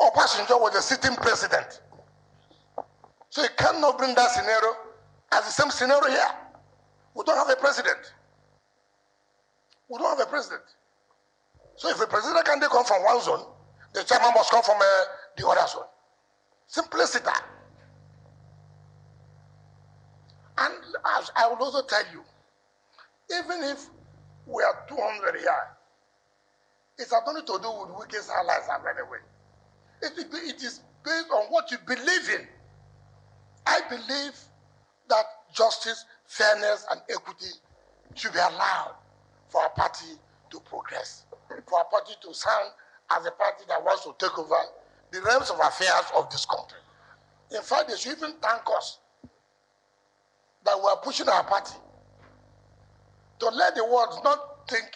Speaker 6: Obasanjo was the sitting president. So you cannot bring that scenario as the same scenario here. We don't have a president. We don't have a president. So if a president can come from one zone, the chairman must come from the other zone. Simplicity. And as I will also tell you, even if we are 200 here, it's not only to do with Wike's allies and anyway. It is based on what you believe in. I believe that justice, fairness, and equity should be allowed for our party to progress, for our party to sound as a party that wants to take over the realms of affairs of this country. In fact, they should even thank us that we are pushing our party to let the world not think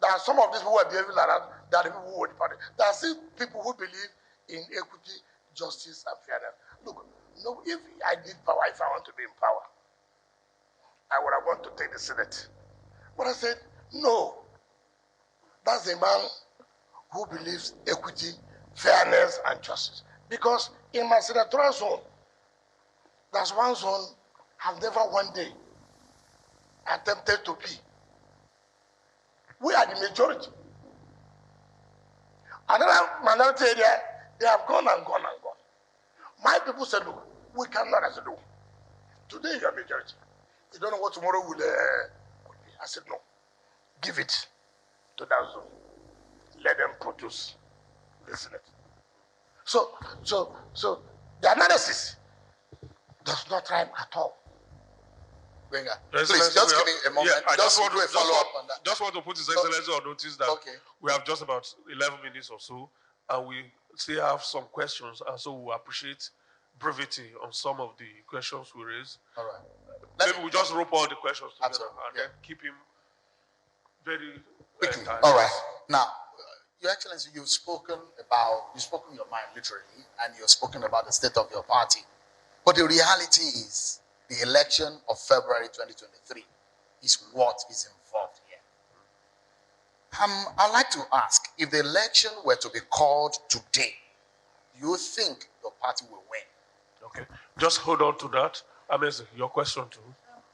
Speaker 6: that some of these people are behaving like that, that are the people who are the party. There are still people who believe in equity, justice, and fairness. Look, no, if I need power, if I want to be in power, I would have wanted to take the Senate. But I said, no. That's a man who believes equity, fairness, and justice. Because in my senatorial zone, there's one zone I've never one day attempted to be. We are the majority. Another minority area, they have gone and gone and gone. My people said, look, we cannot. I said, no. Today you are majority. You don't know what tomorrow will be. I said, no. Give it to that zone. Let them produce the Senate. So the analysis does not rhyme at all.
Speaker 7: Wenger,
Speaker 3: His
Speaker 7: please,
Speaker 3: Excellency,
Speaker 7: just give me a moment.
Speaker 3: I just want
Speaker 7: do a follow-up on that.
Speaker 3: Just want to put His Excellency on notice that
Speaker 7: Okay.
Speaker 3: we have just about 11 minutes or so, and we still have some questions, and so we appreciate brevity on some of the questions we raise.
Speaker 7: All right.
Speaker 3: Maybe we just rope all the questions together
Speaker 7: Absolutely,
Speaker 3: and then keep him very
Speaker 7: Quickly.
Speaker 3: tight.
Speaker 7: All right. Now, Your Excellency, you've spoken your mind literally, and you've spoken about the state of your party. But the reality is, the election of February 2023 is what is involved here. I'd like to ask, if the election were to be called today, do you think your party will win?
Speaker 3: Okay. Just hold on to that. Amazing. Your question too.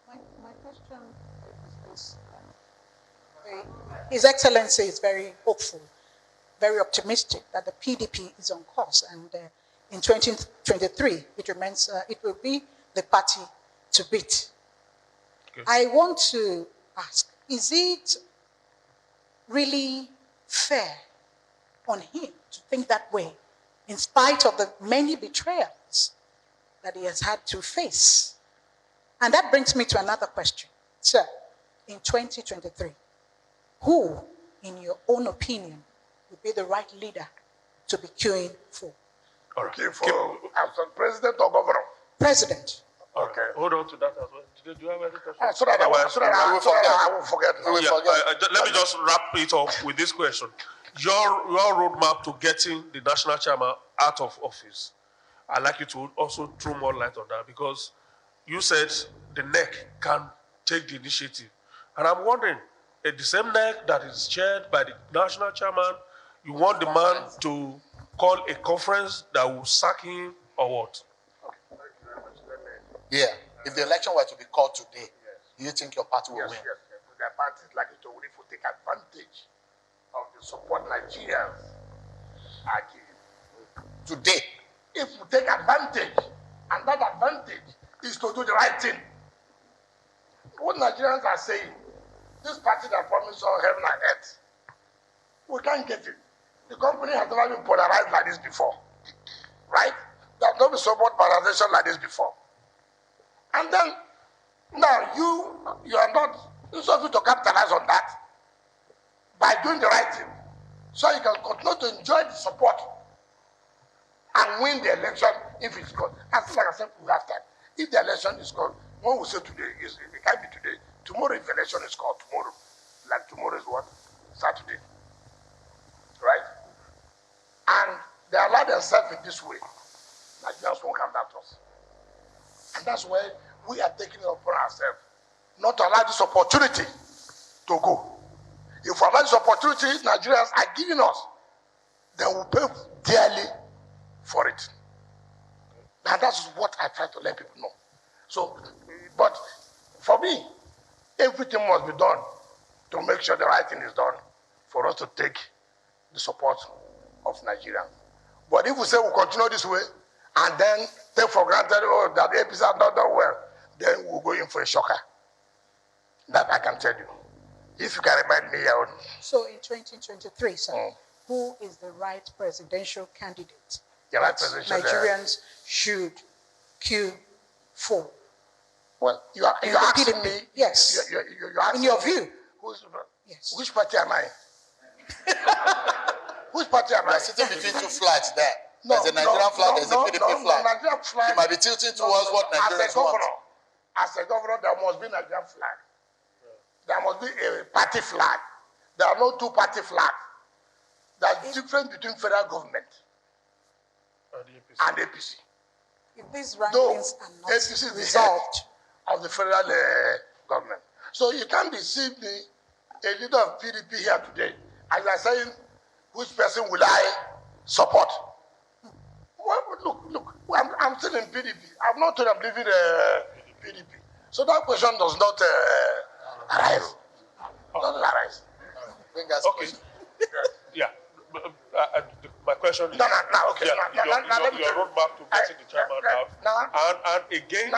Speaker 4: My question is this. His Excellency is very hopeful, very optimistic that the PDP is on course, and in 2023 it will be the party to beat.
Speaker 3: Okay.
Speaker 4: I want to ask, is it really fair on him to think that way, in spite of the many betrayals that he has had to face? And that brings me to another question. Sir, in 2023, who, in your own opinion, would be the right leader to be queuing for?
Speaker 3: All right.
Speaker 6: Okay, as a president or governor?
Speaker 4: President.
Speaker 3: Okay. Hold on to that as well. Do you have any questions?
Speaker 6: So that I won't forget.
Speaker 3: Let me just wrap it up with this question. Your roadmap to getting the national chairman out of office, I'd like you to also throw more light on that, because you said the NEC can take the initiative. And I'm wondering, at the same NEC that is chaired by the national chairman, you want the man to call a conference that will sack him or what?
Speaker 7: Yeah. If the election were to be called today, do you think your party will win?
Speaker 6: Yes. The party is likely to win if we take advantage of the support Nigerians are giving.
Speaker 7: Today.
Speaker 6: If we take advantage, and that advantage is to do the right thing. What Nigerians are saying, this party that promised all heaven and earth, we can't get it. The company has never been polarized like this before. Right? There has not been support polarization like this before. And then, now you are not, it's also to capitalize on that by doing the right thing, so you can continue to enjoy the support and win the election if it's called. As like I said, we have time. If the election is called, what we say today is, it can't be today. Tomorrow, if the election is called tomorrow, like tomorrow is what? Saturday. Right? And they allow themselves in this way. Nigerians won't come at us. And that's why we are taking it upon ourselves not to allow this opportunity to go. If we allow this opportunity, Nigerians are giving us, then we'll pay dearly for it. And that's what I try to let people know. So, but for me, everything must be done to make sure the right thing is done for us to take the support of Nigerians. But if we say we'll continue this way and then take for granted that the APC have not done well, then we'll go in for a shocker. That I can tell you. If you can remind me.
Speaker 4: So in 2023, sir, who is the right presidential candidate
Speaker 6: Right,
Speaker 4: Nigerians should queue for?
Speaker 6: Well, you are asking me.
Speaker 4: Yes.
Speaker 6: You're asking
Speaker 4: in your
Speaker 6: me,
Speaker 4: view.
Speaker 6: Yes. Which party am I? Which party am I?
Speaker 7: You're sitting between two flags there. There's a Nigerian flag, there's a PDP flag.
Speaker 6: Nigerian flag.
Speaker 7: You might be tilting towards what Nigerians want.
Speaker 6: As a governor, there must be a Nigerian flag. There must be a party flag. There are no two-party flags. There's difference between federal government and APC.
Speaker 4: If these rankings are not
Speaker 6: APC is
Speaker 4: resolved
Speaker 6: the head of the federal government. So you can't be seeing a leader of PDP here today, and you are saying, which person will I support? Well, look, I'm still in PDP. I'm not told I'm leaving PDP. So that question does not arise. Doesn't arise.
Speaker 7: Okay.
Speaker 3: Yeah. My question is...
Speaker 6: Okay.
Speaker 3: Your roadmap to getting the chairman out. And again,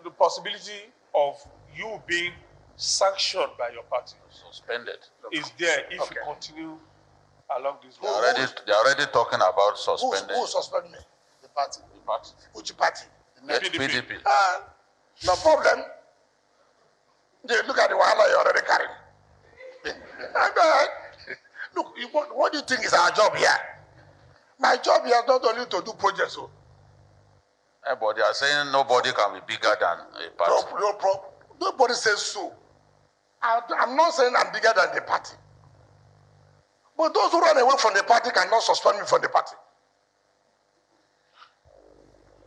Speaker 3: the possibility of you being sanctioned by your party
Speaker 5: suspended
Speaker 3: is there if you continue along this
Speaker 5: They're
Speaker 3: line.
Speaker 5: already talking about suspending
Speaker 6: Who suspend me?
Speaker 7: The party.
Speaker 5: the party.
Speaker 6: Which party?
Speaker 5: The PDP.
Speaker 6: No problem. They look at the wahala you already carrying. Go ahead. Look, what do you think is our job here? My job here is not only to do projects. So.
Speaker 5: But they are saying nobody can be bigger than a party.
Speaker 6: Nobody says so. I'm not saying I'm bigger than the party. But those who run away from the party cannot suspend me from the party.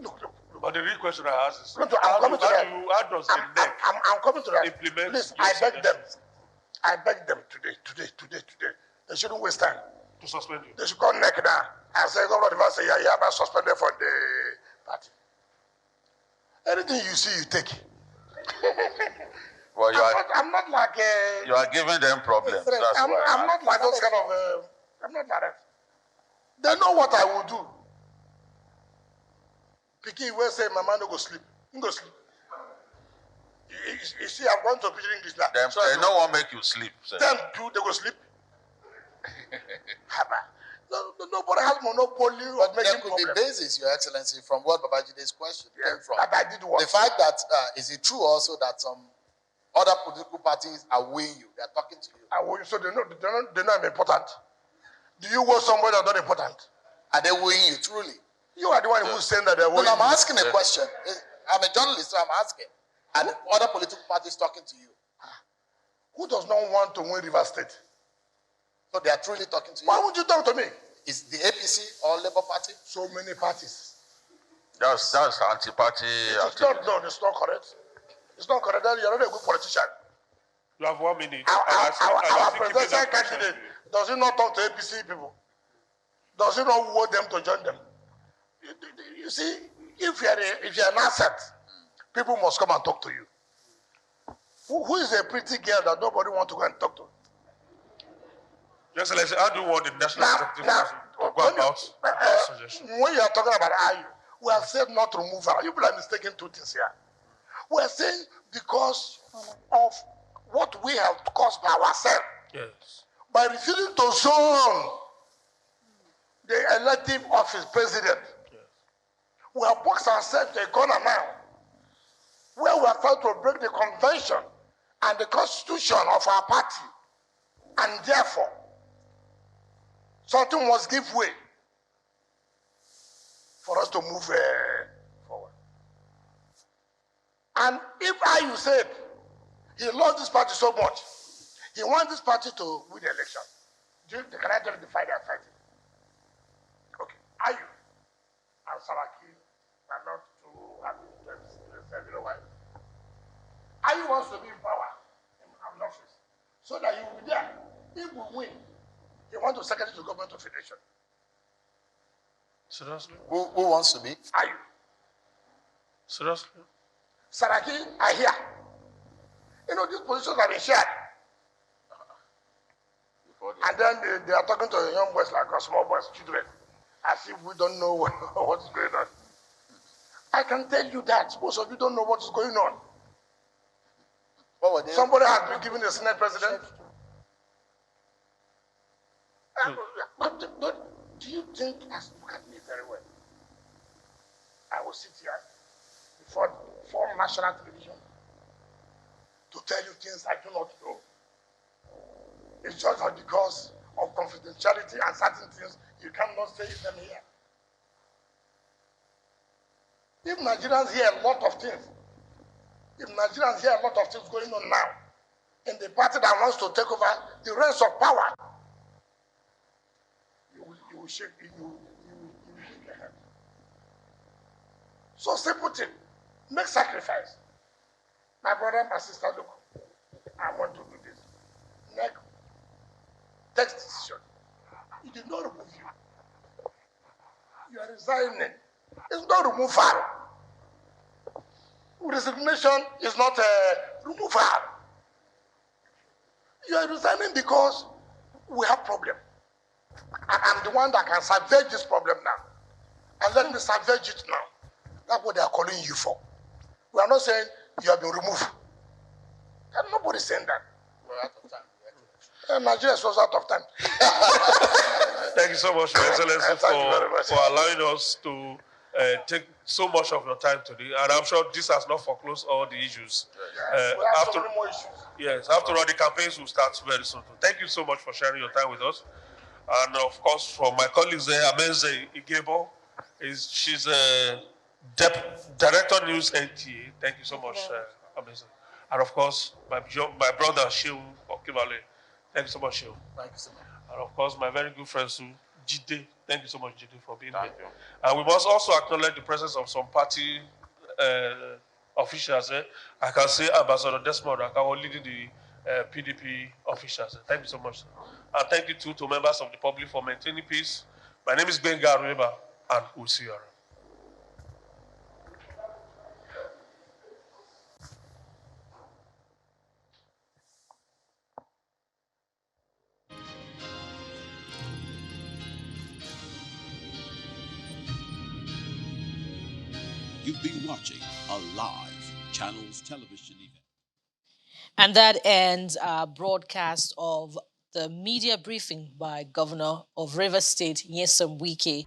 Speaker 6: Look.
Speaker 3: But the real question I ask is,
Speaker 6: I'm
Speaker 3: how
Speaker 6: coming to that.
Speaker 3: how does the NEC
Speaker 6: I'm coming to that.
Speaker 3: implement
Speaker 6: Please,
Speaker 3: your
Speaker 6: I beg them.
Speaker 3: suggestions?
Speaker 6: I beg them today. They shouldn't waste time.
Speaker 3: To suspend you?
Speaker 6: They should come neck down and say, Governor, if I say, yeah, I'm suspended from the party. Anything you see, you take.
Speaker 5: Well,
Speaker 6: I'm not like
Speaker 5: you are giving them problems. That's
Speaker 6: I'm
Speaker 5: why.
Speaker 6: not like those kind of. I'm not like that. They know what I will do. Pikin will say, "Mama, no go sleep. You go sleep." You see, I'm going to picture English now.
Speaker 5: Them,
Speaker 6: So
Speaker 5: they no one make you sleep. Sir.
Speaker 6: them too, they go sleep. Nobody has monopoly of
Speaker 7: But
Speaker 6: making
Speaker 7: there could be
Speaker 6: problems.
Speaker 7: basis, Your Excellency, from what Babajide's question came from.
Speaker 6: That I did what?
Speaker 7: The fact that, is it true also that some other political parties are weighing you? They're talking to you.
Speaker 6: So they know I'm important. Do you want somebody that's not important?
Speaker 7: Are they weighing you truly?
Speaker 6: You are the one who's saying that they're
Speaker 7: No,
Speaker 6: weighing
Speaker 7: I'm
Speaker 6: you.
Speaker 7: asking a question. I'm a journalist, so I'm asking. Are the other political parties talking to you?
Speaker 6: Who does not want to win River State?
Speaker 7: So they are truly talking to you?
Speaker 6: Why would you talk to me?
Speaker 7: Is the APC or Labour Party?
Speaker 6: So many parties.
Speaker 5: That's anti-party
Speaker 6: It's
Speaker 5: activity.
Speaker 6: it's not correct. It's not correct. You're not a good politician.
Speaker 3: You have 1 minute.
Speaker 6: Our presidential candidate, does he not talk to APC people? Does he not want them to join them? You see, if you're an asset, people must come and talk to you. Who is a pretty girl that nobody wants to go and talk to?
Speaker 3: Your Excellency, how do you want the National Executive Council to go about suggestion?
Speaker 6: When you are talking about IU, we have said not to remove her. You people are mistaking two things here. We are saying because of what we have caused by ourselves,
Speaker 3: Yes.
Speaker 6: by refusing to zone the elective office president.
Speaker 3: Yes.
Speaker 6: We have boxed ourselves to a corner now, where we are trying to break the convention and the constitution of our party, and therefore, something must give way for us to move forward. And if IU said he loves this party so much, he wants this party to win the election, can I tell you the fight they are fighting? Okay, IU and Saraki are not too happy with themselves. You know why? IU wants to be in power in office so that he will be there. If we win, he wants to secretary to government of federation.
Speaker 3: Seriously?
Speaker 7: Who wants to be?
Speaker 6: IU.
Speaker 3: Seriously?
Speaker 6: Saraki are here. You know, these positions have been shared. And then they are talking to the young boys like us, small boys, children, as if we don't know what is going on. I can tell you that most of you don't know what is going on.
Speaker 7: What were they?
Speaker 6: Somebody has been given a Senate president. Do you think, look at me very well, I will sit here before national television to tell you things I do not know? It's just that because of confidentiality and certain things, you cannot say them here. If Nigerians hear a lot of things, going on now, in the party that wants to take over the reins of power, you will shake your head. So simple thing, make sacrifice. My brother, my sister, look, I want to do this. Next, take decision. It did not remove you. You are resigning. It's not removal. Resignation is not a removal. You are resigning because we have problem. And I'm the one that can salvage this problem now. And let me salvage it now. That's what they are calling you for. We are not saying you have been removed. And nobody's saying that.
Speaker 7: We're out of time.
Speaker 6: Nigeria was out of time.
Speaker 3: Thank you so much, Your Excellency,
Speaker 6: Thank you very much.
Speaker 3: for allowing us to take so much of your time today. And I'm sure this has not foreclosed all the issues.
Speaker 6: We have so many more issues.
Speaker 3: Yes, after all, the campaigns will start very soon. Thank you so much for sharing your time with us. And of course, from my colleagues there, Amenze Igebo, she's a Director News NTA. Thank you so much, Amenze. And of course, my brother, Shehu Okibale. Thank you so much, Shehu.
Speaker 7: Thank you so much.
Speaker 3: And of course, my very good friend, Sue Jide. Thank you so much, Jide, for being here. And we must also acknowledge the presence of some party officials. I can say Ambassador Desmond Akawo leading the PDP officials. Thank you so much. And thank you too to members of the public for maintaining peace. My name is Benga Arweba, and we'll see you around.
Speaker 2: You've been watching a live Channels television event.
Speaker 1: And that ends our broadcast of the media briefing by Governor of Rivers State, Nyesom Wike.